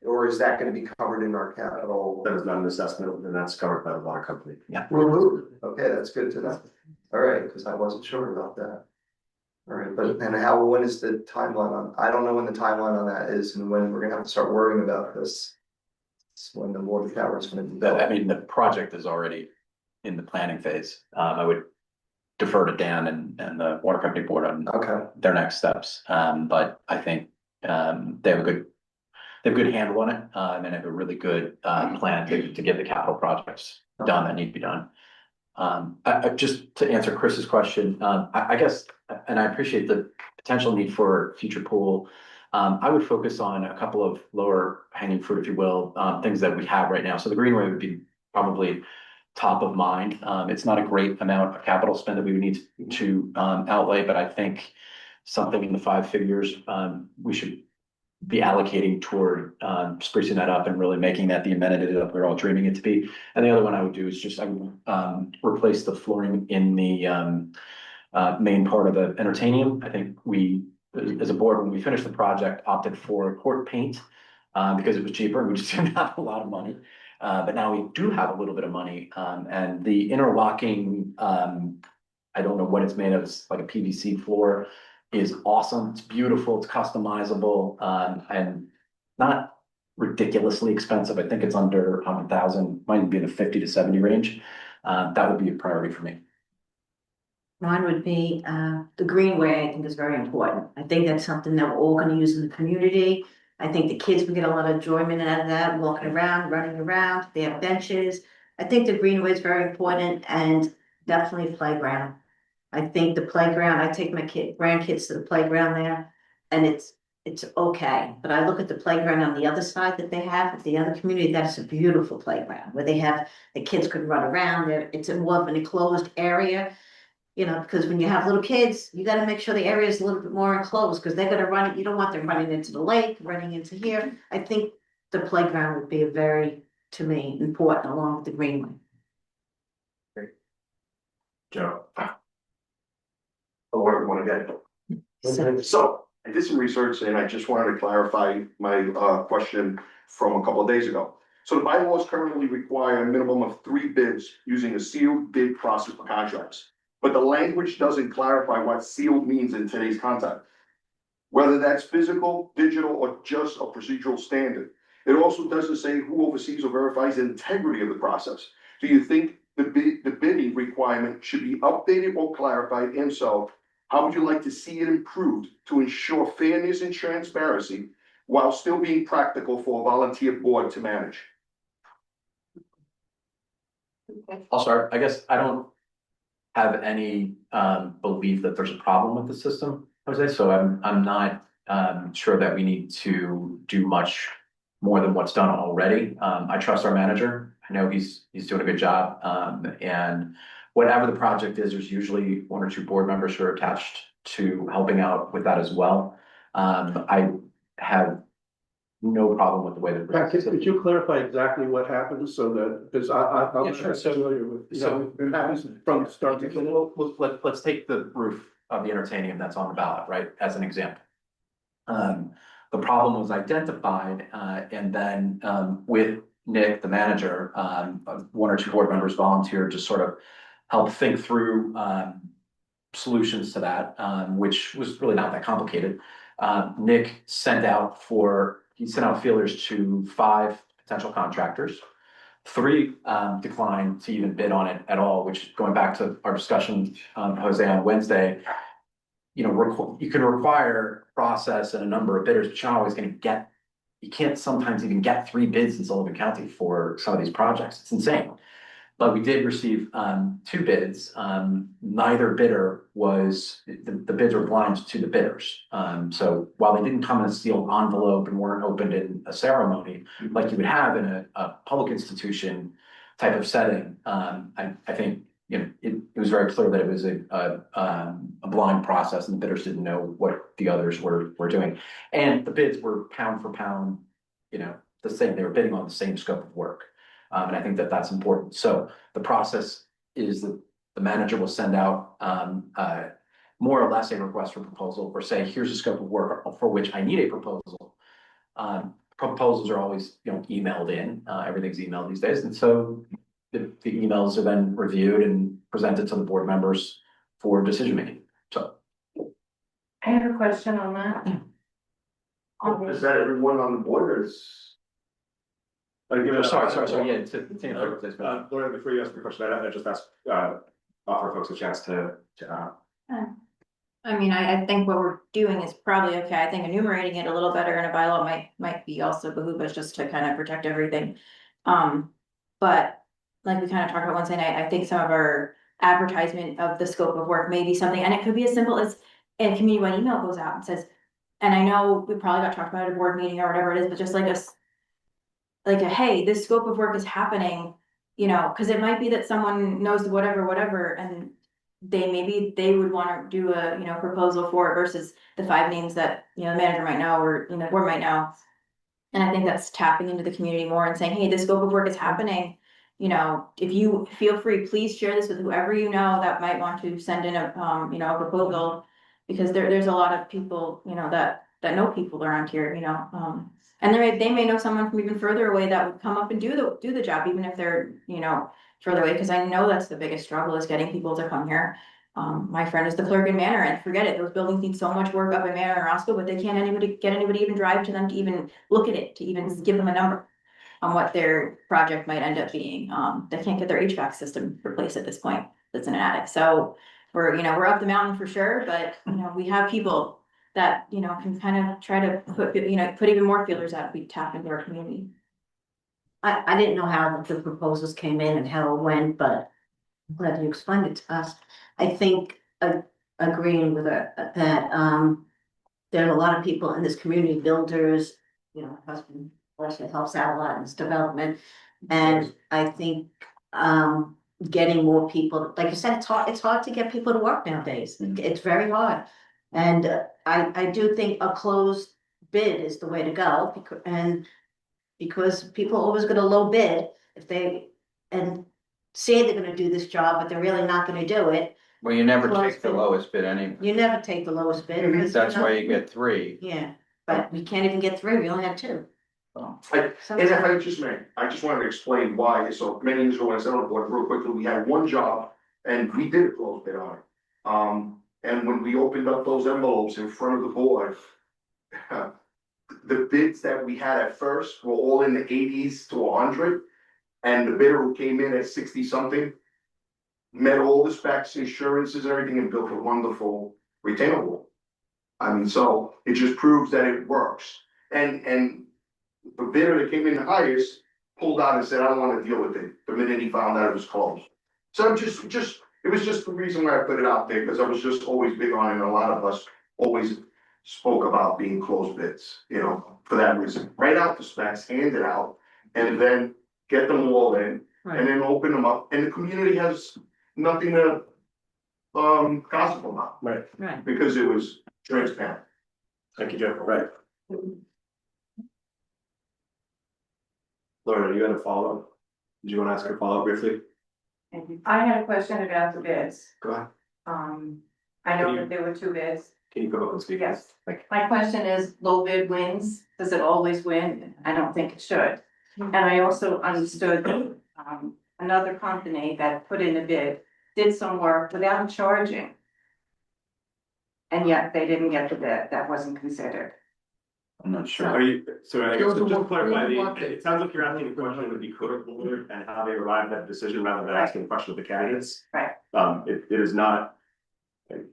Or is that gonna be covered in our capital? That is not an assessment, and that's covered by the water company. Okay, that's good to know. All right, because I wasn't sure about that. All right, but and when is the timeline on, I don't know when the timeline on that is and when we're gonna have to start worrying about this. It's when the water tower is gonna be built. I mean, the project is already in the planning phase. I would defer to Dan and the water company board on their next steps. But I think they have a good handle on it, and have a really good plan to get the capital projects done that need to be done. Just to answer Chris's question, I guess, and I appreciate the potential need for future pool. I would focus on a couple of lower hanging fruit, if you will, things that we have right now. So the Greenway would be probably top of mind. It's not a great amount of capital spend that we would need to outlay, but I think something in the 5 figures, we should be allocating toward sprucing that up and really making that the amenity that we're all dreaming it to be. And the other one I would do is just I would replace the flooring in the main part of the entertainium. I think we, as a board, when we finished the project, opted for court paint because it was cheaper and we just didn't have a lot of money. But now we do have a little bit of money, and the interlocking, I don't know what it's made of, it's like a PVC floor, is awesome. It's beautiful, it's customizable, and not ridiculously expensive. I think it's under 100,000, might be in the 50 to 70 range. That would be a priority for me. Mine would be, the Greenway, I think is very important. I think that's something that we're all gonna use in the community. I think the kids will get a lot of enjoyment out of that, walking around, running around, they have benches. I think the Greenway is very important, and definitely playground. I think the playground, I take my grandkids to the playground there, and it's okay. But I look at the playground on the other side that they have, at the other community, that's a beautiful playground, where they have, the kids could run around there. It's a more of an enclosed area. You know, because when you have little kids, you gotta make sure the area is a little bit more enclosed, because they're gonna run it, you don't want them running into the lake, running into here. I think the playground would be a very, to me, important along with the Greenway. Joe. Hello, everyone again. So I did some research and I just wanted to clarify my question from a couple of days ago. So the bylaws currently require a minimum of 3 bids using a sealed bid process for contracts. But the language doesn't clarify what sealed means in today's context. Whether that's physical, digital, or just a procedural standard. It also doesn't say who oversees or verifies the integrity of the process. Do you think the bidding requirement should be updated or clarified? And so, how would you like to see it improved to ensure fairness and transparency while still being practical for a volunteer board to manage? I'll start. I guess I don't have any belief that there's a problem with the system, Jose. So I'm not sure that we need to do much more than what's done already. I trust our manager. I know he's doing a good job. And whatever the project is, there's usually 1 or 2 board members who are attached to helping out with that as well. I have no problem with the way that. Could you clarify exactly what happened so that, because I'm Yeah, sure. not familiar with, it happens from start to finish. Let's take the roof of the entertainium that's on the ballot, right, as an example. The problem was identified, and then with Nick, the manager, 1 or 2 board members volunteered to sort of help think through solutions to that, which was really not that complicated. Nick sent out feelers to 5 potential contractors. 3 declined to even bid on it at all, which, going back to our discussion, Jose, on Wednesday, you know, you can require process and a number of bidders, but you're not always going to get, you can't sometimes even get 3 bids in Sullivan County for some of these projects. It's insane. but we did receive two bids. Neither bidder was, the bids were blind to the bidders. So while they didn't come in a sealed envelope and weren't opened in a ceremony like you would have in a public institution type of setting, I think, you know, it was very clear that it was a blind process and the bidders didn't know what the others were doing. And the bids were pound for pound, you know, the same. They were bidding on the same scope of work. And I think that that's important. So the process is that the manager will send out more or less a request for proposal, or say, here's a scope of work for which I need a proposal. Proposals are always, you know, emailed in. Everything's emailed these days, and so the emails are then reviewed and presented to the board members for decision making. So I have a question on that. Is that everyone on the board or is? sorry. Yeah. Laura, before you ask your question, I just ask, offer folks a chance to. I mean, I think what we're doing is probably okay. I think enumerating it a little better in a bylaw might be also behoove us just to kind of protect everything. But like we kind of talked about Wednesday night, I think some of our advertisement of the scope of work may be something, and it could be as simple as a community-wide email goes out and says, and I know we probably got talked about at a board meeting or whatever it is, but just like hey, this scope of work is happening, you know, because it might be that someone knows whatever, and maybe they would want to do a, you know, proposal for it versus the 5 names that, you know, the manager might know or, you know, the board might know. And I think that's tapping into the community more and saying, hey, this scope of work is happening. You know, if you feel free, please share this with whoever you know that might want to send in a, you know, a proposal, because there's a lot of people, you know, that know people around here, you know, and they may know someone from even further away that would come up and do the job, even if they're, you know, further away, because I know that's the biggest struggle is getting people to come here. My friend is the clerk in Manor, and forget it, those buildings need so much work up in Manor and Roscoe, but they can't get anybody even drive to them to even look at it, to even give them a number on what their project might end up being. They can't get their HVAC system replaced at this point, that's in an attic. So we're up the mountain for sure, but you know, we have people that, you know, can kind of try to put even more feelers out if we tap into our community. I didn't know how the proposals came in and how it went, but I'm glad you explained it to us. I think agreeing with that there are a lot of people in this community, builders, you know, my husband also helps out a lot in this development. And I think getting more people, like you said, it's hard to get people to work nowadays. It's very hard. And I do think a closed bid is the way to go, because people are always gonna low bid if they say they're gonna do this job, but they're really not gonna do it. Well, you never Close take the bid. lowest bid anyway. You never take the lowest bid. because, That's you know, why you get 3. Yeah, but we can't even get 3, we only had 2. And if I just may, I just wanted to explain why, so many years ago when I sat on the board, real quickly, we had one job and we did a close bid on it. And when we opened up those envelopes in front of the board, the bids that we had at first were all in the 80s to 100. And the bidder who came in at 60 something met all the specs, insurances, everything, and built a wonderful retaining wall. I mean, so it just proves that it works. And the bidder that came in the highest pulled out and said, I don't want to deal with it the minute he found out it was closed. So I'm it was just the reason why I put it out there, because I was just always big on it, and a lot of us always spoke about being closed bids, you know, for that reason. Write out the specs, hand it out, and then get them all in, and then open them up, and the community has nothing to gossip about. Right. Because it was transparent. Thank you, Jeff. Right. Laura, you had a follow-up? Did you want to ask her follow-up briefly? I had a question about the bids. Go ahead. I know that there were 2 bids. Can you come up and speak? Yes. My question is, low bid wins, does it always win? I don't think it should. And I also understood, another company that put in a bid, did some work without charging. And yet they didn't get the bid, that wasn't considered. I'm not sure. Are you, so I guess Those to are just what- clarify, those are what- it sounds like you're asking a question with the code of board and how they arrived at the decision rather than asking a question of the candidates. Right. It is not. Okay.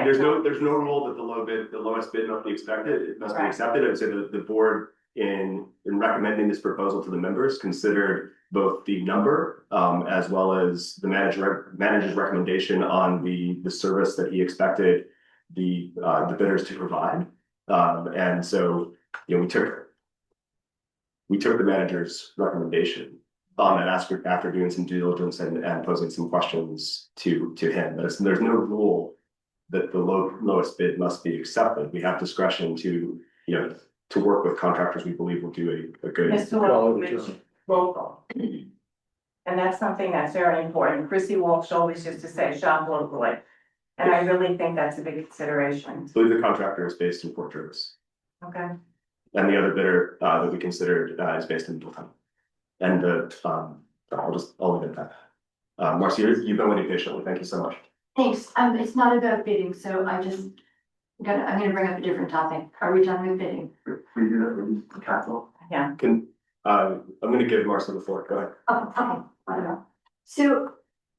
There's no rule that the lowest bid must be expected, it must be Right. accepted. I would say that the board in recommending this proposal to the members considered both the number as well as the manager's recommendation on the service that he expected the bidders to provide. And so, you know, we took the manager's recommendation and after doing some due diligence and posing some questions to him. There's no rule that the lowest bid must be accepted. We have discretion to, you know, to work with contractors we believe will do a good Mr. quality job. Welch, roll call. And that's something that's very important. Chrissy Walsh always used to say, shop locally. And I really think that's a big consideration. I believe the contractor is based in Port Jervis. Okay. And the other bidder that we considered is based in Middletown. And I'll leave it at that. Marcy, you've been waiting patiently. Thank you so much. Thanks. It's not about bidding, so I'm gonna bring up a different topic. Are we done with bidding? We do that with the capital. Yeah. I'm gonna give Marcy the floor. Go ahead. Oh, okay, whatever. So,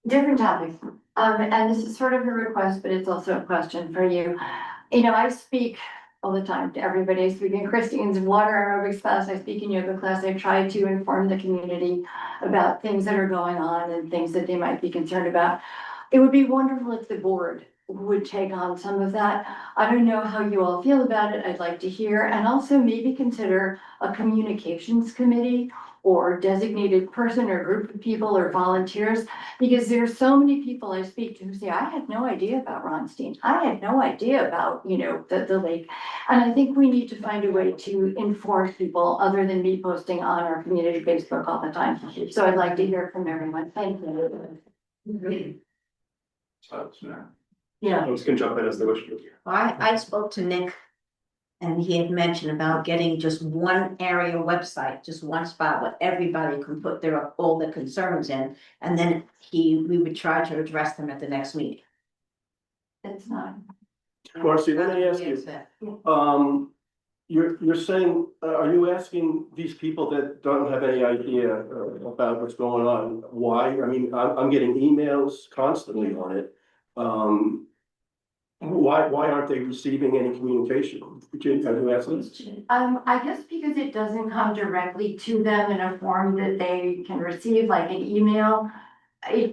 different topic, and this is sort of a request, but it's also a question for you. You know, I speak all the time to everybody. I speak in Christine's water aerobics class, I speak in yoga class. I try to inform the community about things that are going on and things that they might be concerned about. It would be wonderful if the board would take on some of that. I don't know how you all feel about it. I'd like to hear, and also maybe consider a communications committee or designated person or group of people or volunteers, because there's so many people I speak to who say, I had no idea about Ronstein. I had no idea about, you know, the lake. And I think we need to find a way to inform people other than me posting on our community Facebook all the time. So I'd like to hear from everyone. Thank you. Yeah. I was gonna jump in as the wish. I spoke to Nick and he had mentioned about getting just one area website, just one spot where everybody can put all their concerns in. And then we would try to address them at the next meeting. It's not. Marcy, let me ask you, you're saying, are you asking these people that don't have any idea about what's going on, why? I mean, I'm getting emails constantly on it. Why aren't they receiving any communication? Have you asked this? I guess because it doesn't come directly to them in a form that they can receive, like an email.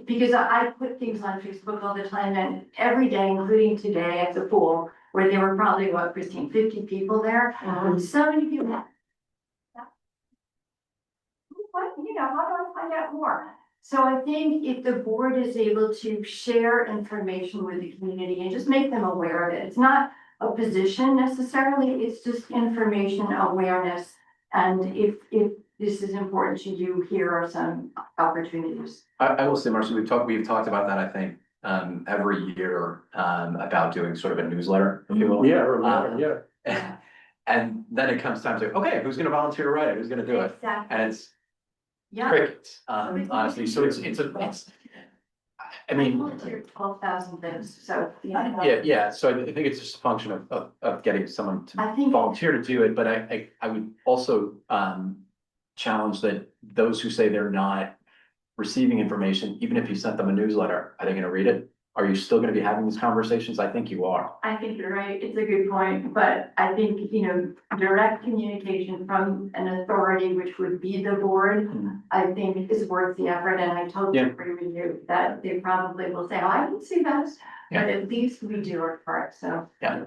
Because I put things on Facebook all the time, and every day, including today at the pool, where there were probably, what, Christine, 50 people there. So many people. What, you know, how do I find out more? So I think if the board is able to share information with the community and just make them aware of it, it's not a position necessarily, it's just information awareness. And if this is important to you, here are some opportunities. I will say, Marcy, we've talked about that, I think, every year, about doing sort of a newsletter, if you will. Yeah. And then it comes time to, okay, who's gonna volunteer to write it? Who's gonna do it? Exactly. And it's Yeah. crickets, honestly. So it's, I mean. 12,000 things, so. Yeah, so I think it's just a function of getting someone I to think- volunteer to do it, but I would also challenge that those who say they're not receiving information, even if you sent them a newsletter, are they gonna read it? Are you still gonna be having these conversations? I think you are. I think you're right, it's a good point, but I think, you know, direct communication from an authority, which would be the board, I think is worth the effort, and I totally Yeah. agree with you that they probably will say, oh, I can see that, but at least we do our part, so. Yeah.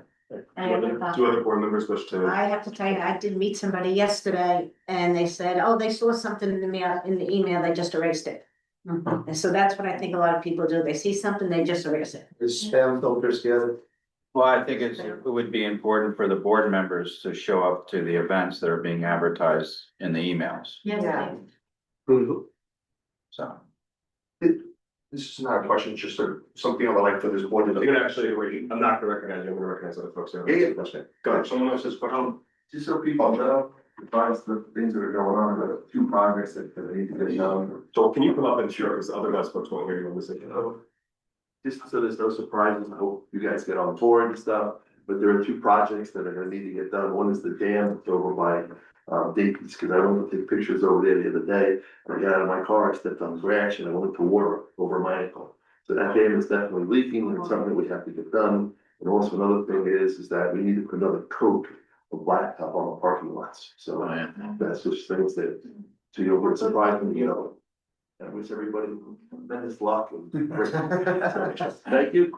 Any other thoughts? Do other board members wish to? I have to tell you, I did meet somebody yesterday and they said, oh, they saw something in the email, they just erased it. And so that's what I think a lot of people do. They see something, they just erase it. Is spam filters together? Well, I think it would be important for the board members to show up to the events that are being advertised in the emails, Yes, Yeah. please. so. This is not a question, it's just something I would like for this board to I'm do. gonna actually, I'm not gonna recognize you, I'm gonna recognize other folks. Yeah. Go ahead. Someone else says, but Just so people know, besides the things that are going on, the two projects that need to get done. Joel, can you come up and share, because otherwise folks won't hear you on this. Just so there's no surprises, I hope you guys get on board and stuff, but there are two projects that are gonna need to get done. One is the dam that's over by Dayton's, because I went to take pictures over there the other day, and I got out of my car, I stepped on grass, and I went to water over my ankle. So that dam is definitely leaking, and it's something we have to get done. And also another thing is that we need to put another coat of blacktop on the parking lots, so that's just things that, so you know, we're surprising, you know, I wish everybody tremendous luck and. Thank you.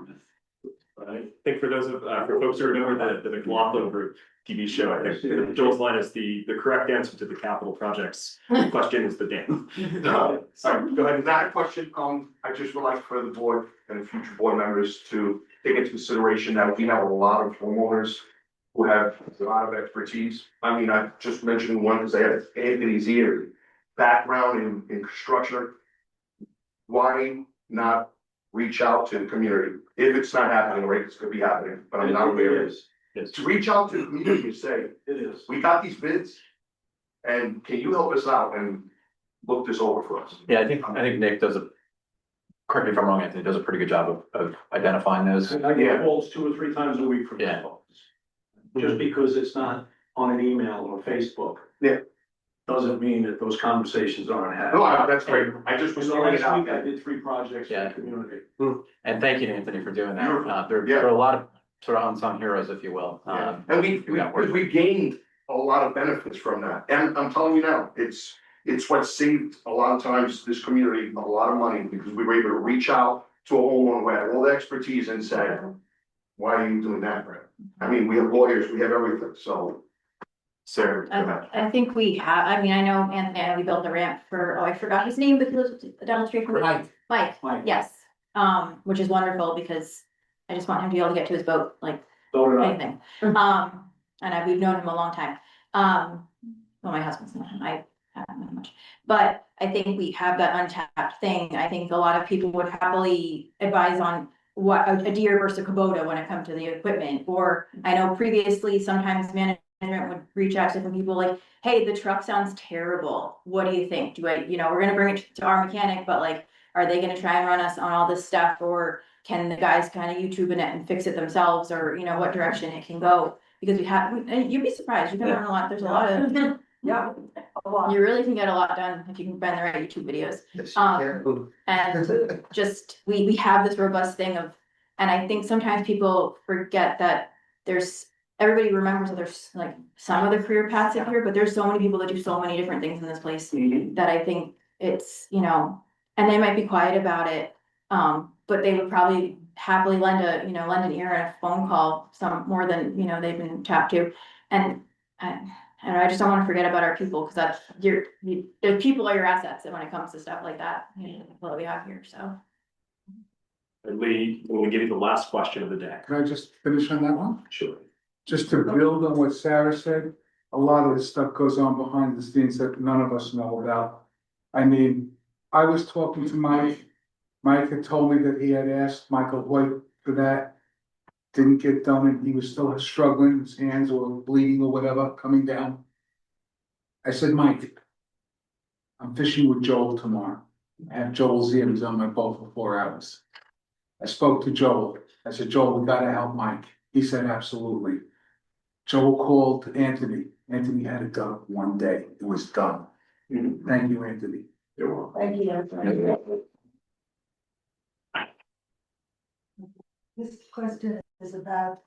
I think for those of, for folks who remember the McLaughlin Group TV show, I think Joel's line is the correct answer to the capital projects question is the dam. Sorry, go ahead. That question, I just would like for the board and future board members to take into consideration that we have a lot of homeowners who have a lot of expertise. I mean, I just mentioned one because I had Anthony's here, background in construction. Why not reach out to the community? If it's not happening, right, it's gonna be happening, but I'm not aware of it. To reach out to the community and say, It is. we got these bids. And can you help us out and look this over for us? Yeah, I think Nick does correct me if I'm wrong, Anthony, does a pretty good job of identifying those. And I get calls 2 or 3 times a week from Yeah. folks. Just because it's not on an email or Facebook. Yeah. Doesn't mean that those conversations aren't happening. No, that's great. I just was So throwing it last out week I there. did 3 projects for Yeah. the community. And thank you to Anthony for doing that. Beautiful. There are a lot of sort of unsung heroes, if you will. And we gained a lot of benefits from that. And I'm telling you now, it's what saved a lot of times this community a lot of money because we were able to reach out to a homeowner who had all the expertise and say, why are you doing that, Brett? I mean, we have lawyers, we have everything, so. Sarah, go ahead. I think we have, I mean, I know Anthony, we built the ramp for, I forgot his name, but he lives down the street from me. Mike, yes, which is wonderful because I just want him to be able to get to his boat, like anything. We've known him a long time. Well, my husband's not, I haven't known much, but I think we have that untapped thing. I think a lot of people would happily advise on what a Deere versus a Kubota when it comes to the equipment. Or I know previously, sometimes management would reach out to different people like, hey, the truck sounds terrible. What do you think? We're gonna bring it to our mechanic, but like, are they gonna try and run us on all this stuff? Or can the guys kind of YouTube in it and fix it themselves? Or, what direction it can go? Because and you'd be surprised, you can learn a lot. There's a lot of, Yeah. you really can get a lot done if you can find the right YouTube videos. Yes, you can. And just, we have this robust thing of, and I think sometimes people forget that everybody remembers that there's like some of the career paths in here, but there's so many people that do so many different things in this place that I think it's, and they might be quiet about it. But they would probably happily lend an ear and a phone call some more than, they've been tapped to. And I just don't want to forget about our people because that's the people are your assets. And when it comes to stuff like that, what we have here, so. And Lee, we'll give you the last question of the day. Can I just finish on that one? Sure. Just to build on what Sarah said, a lot of this stuff goes on behind the scenes that none of us know about. I mean, I was talking to Mike. Mike had told me that he had asked Michael Hoyt for that. Didn't get done and he was still struggling, his hands were bleeding or whatever, coming down. I said, Mike, I'm fishing with Joel tomorrow. I have Joel's ears on my boat for 4 hours. I spoke to Joel. I said, Joel, we gotta help Mike. He said, absolutely. Joel called Anthony. Anthony had it done one day. It was done. Thank you, Anthony. You're welcome. Thank you, Anthony. This question is about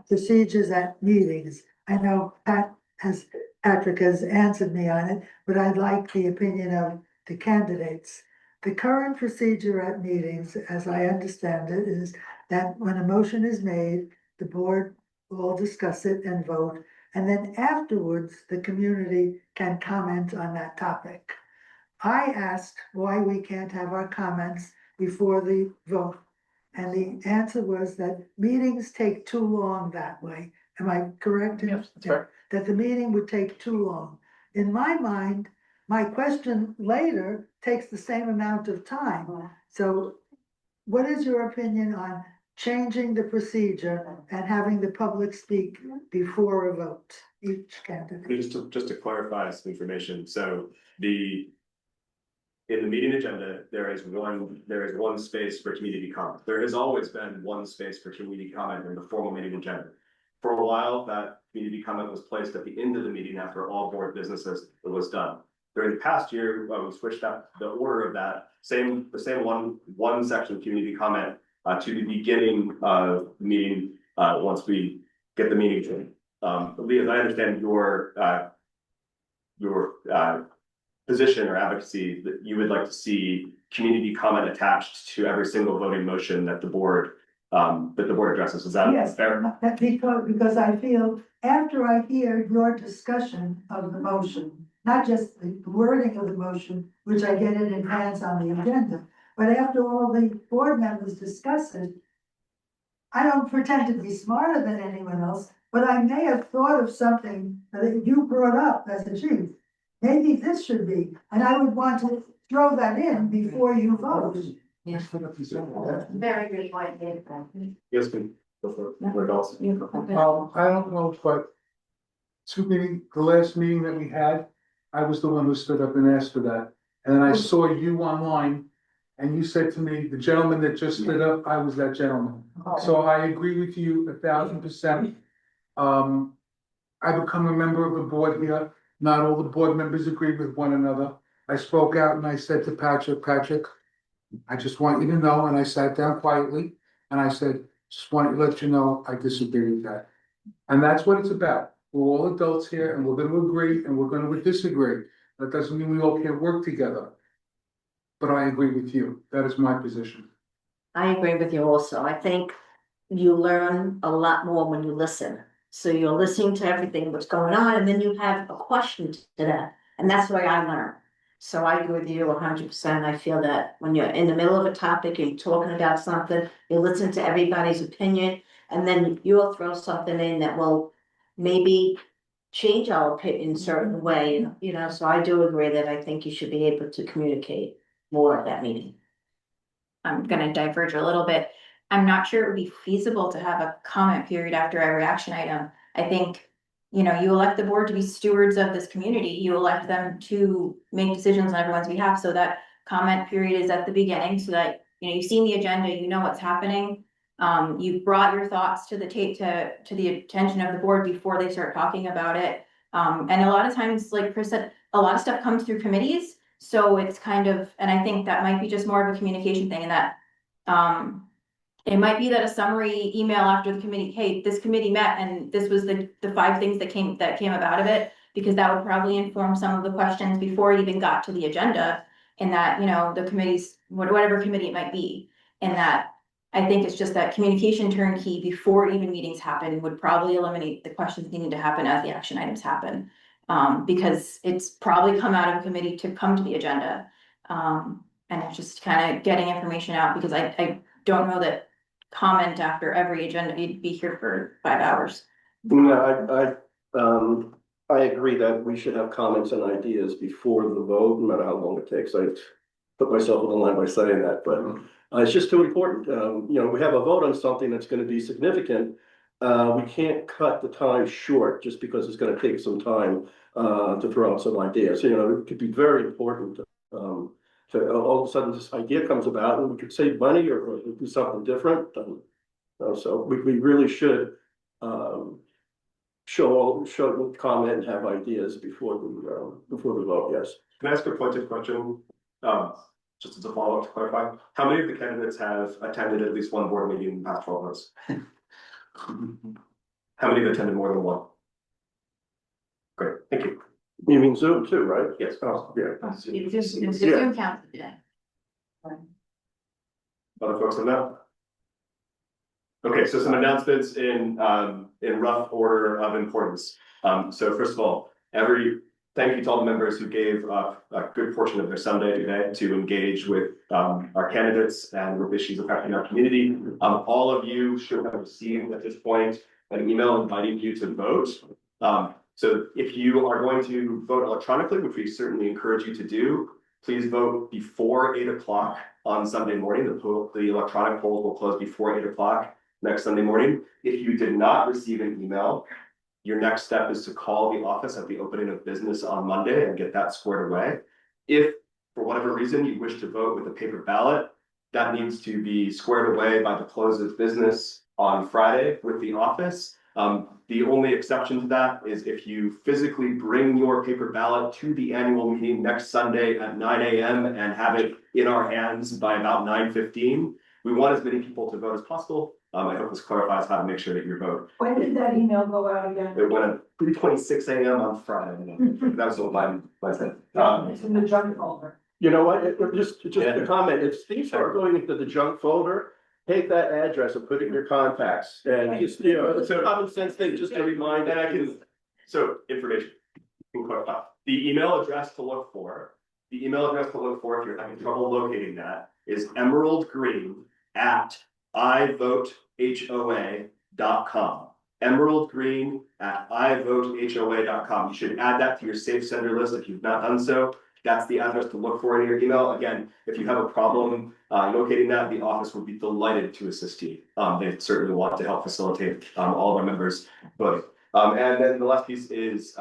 procedures at meetings. I know Patrick has answered me on it, but I'd like the opinion of the candidates. The current procedure at meetings, as I understand it, is that when a motion is made, the board will discuss it and vote, and then afterwards, the community can comment on that topic. I asked why we can't have our comments before the vote. And the answer was that meetings take too long that way. Am I correct? Yes, that's right. That the meeting would take too long. In my mind, my question later takes the same amount of time. So what is your opinion on changing the procedure and having the public speak before a vote, each candidate? Just to clarify some information, so in the meeting agenda, there is one space for community comment. There has always been one space for community comment in the formal meeting agenda. For a while, that community comment was placed at the end of the meeting after all board businesses was done. During the past year, we switched up the order of that the same one section of community comment to the beginning of the meeting once we get the meeting. Lee, as I understand your position or advocacy that you would like to see community comment attached to every single voting motion that the board addresses. Is that Yes, fair? because I feel after I hear your discussion of the motion, not just the wording of the motion, which I get in advance on the agenda, but after all the board members discuss it, I don't pretend to be smarter than anyone else, but I may have thought of something that you brought up as a chief. Maybe this should be, and I would want to throw that in before you vote. Very good point, Dave. Yes, please. Go for it. What else? I don't know, but the last meeting that we had, I was the one who stood up and asked for that. And then I saw you online and you said to me, the gentleman that just stood up, I was that gentleman. So I agree with you 1,000%. I become a member of the board here. Not all the board members agree with one another. I spoke out and I said to Patrick, I just want you to know, and I sat down quietly and I said, just want to let you know, I disagree with that. And that's what it's about. We're all adults here and we're gonna agree and we're gonna disagree. That doesn't mean we all can't work together. But I agree with you. That is my position. I agree with you also. I think you learn a lot more when you listen. So you're listening to everything that's going on, and then you have a question to that, and that's where I learn. So I agree with you 100%. I feel that when you're in the middle of a topic and you're talking about something, you listen to everybody's opinion, and then you'll throw something in that will maybe change our opinion in a certain way, you know, so I do agree that I think you should be able to communicate more at that meeting. I'm gonna diverge a little bit. I'm not sure it would be feasible to have a comment period after every action item. I think, you know, you elect the board to be stewards of this community. You elect them to make decisions on everyone's behalf, so that comment period is at the beginning, so that, you know, you've seen the agenda, you know what's happening. You've brought your thoughts to the to the attention of the board before they start talking about it. And a lot of times, like Chris said, a lot of stuff comes through committees. So it's kind of, and I think that might be just more of a communication thing, and that, it might be that a summary email after the committee, hey, this committee met and this was the 5 things that came about of it, because that would probably inform some of the questions before it even got to the agenda. And that, you know, the committees, whatever committee it might be, and that I think it's just that communication turnkey before even meetings happen would probably eliminate the questions needing to happen as the action items happen. Because it's probably come out of a committee to come to the agenda. And it's just kind of getting information out, because I don't know that comment after every agenda, you'd be here for 5 hours. No, I agree that we should have comments and ideas before the vote, no matter how long it takes. I put myself on the line by saying that, but it's just too important. You know, we have a vote on something that's gonna be significant. We can't cut the time short just because it's gonna take some time to throw out some ideas. You know, it could be very important to all of a sudden this idea comes about and we could save money or do something different. So we really should show comment and have ideas before the vote. Yes. Can I ask a pointed question? Just as a follow-up to clarify, how many of the candidates have attended at least one board meeting in the past 12 months? How many have attended more than one? Great, thank you. You mean Zoom too, right? Yes. Oh, yeah. Zoom counts today. Other folks on that? Okay, so some announcements in rough order of importance. So first of all, thank you to all the members who gave a good portion of their Sunday today to engage with our candidates and with issues affecting our community. All of you should have received at this point an email inviting you to vote. So if you are going to vote electronically, which we certainly encourage you to do, please vote before 8 o'clock on Sunday morning. The electronic polls will close before 8 o'clock next Sunday morning. If you did not receive an email, your next step is to call the office at the opening of business on Monday and get that squared away. If for whatever reason you wish to vote with a paper ballot, that needs to be squared away by the close of business on Friday with the office. The only exception to that is if you physically bring your paper ballot to the annual meeting next Sunday at 9 a.m. and have it in our hands by about 9:15. We want as many people to vote as possible. I hope this clarifies how to make sure that your vote. When did that email go out again? It went at 3:26 a.m. on Friday. That was what my said. It's in the junk folder. You know what, just a comment, if things are going into the junk folder, take that address and put it in your contacts, and just, you know, it's a common sense thing, just to remind. And I can, so information. The email address to look for, if you're having trouble locating that, is emeraldgreen@ivotehoa.com. emeraldgreen@ivotehoa.com. You should add that to your safe sender list if you've not done so. That's the address to look for in your email. Again, if you have a problem locating that, the office would be delighted to assist you. They certainly want to help facilitate all of our members voting. And then the last piece is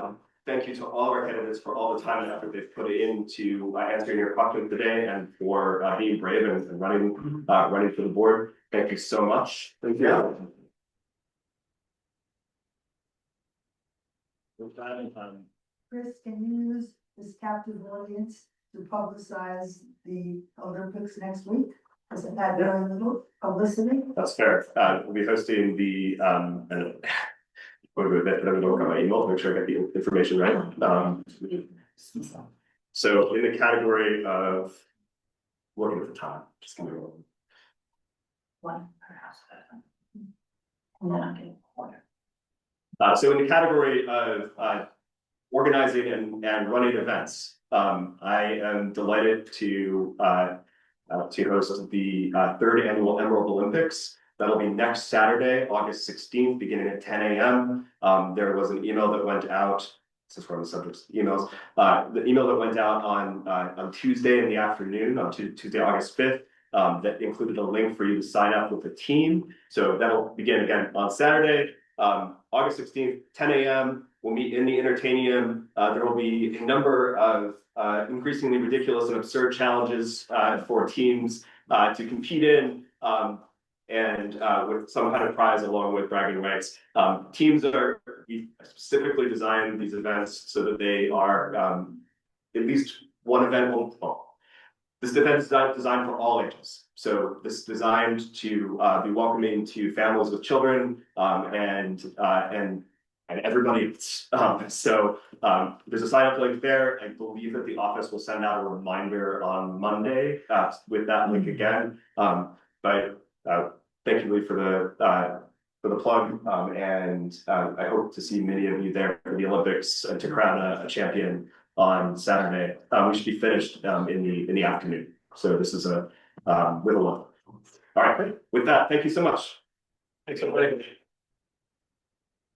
thank you to all of our candidates for all the time and effort they've put into answering your questions today and for being brave and running for the board. Thank you so much. Thank you. Chris, can you use this captive audience to publicize the Olympics next week? Isn't that very little publicity? That's fair. We'll be hosting the and let me look at my email to make sure I get the information right. So in the category of looking at the time, just give me a moment. So in the category of organizing and running events, I am delighted to host the third annual Emerald Olympics. That'll be next Saturday, August 16th, beginning at 10 a.m. There was an email that went out, since we're on the subject of emails, the email that went out on Tuesday in the afternoon, on Tuesday, August 5th, that included a link for you to sign up with a team. So that'll begin again on Saturday, August 16th, 10 a.m. We'll meet in the Entertainium. There will be a number of increasingly ridiculous and absurd challenges for teams to compete in. And with some kind of prize along with bragging rights. We specifically designed these events so that they are at least one event this event is designed for all ages. So this is designed to be welcoming to families with children and everybody else. There's a sign up link there. I believe that the office will send out a reminder on Monday with that link again. Thank you, Lee, for the plug, and I hope to see many of you there for the Olympics and to crown a champion on Saturday. We should be finished in the afternoon. So this is a with a look. All right. With that, thank you so much. Thanks, everybody.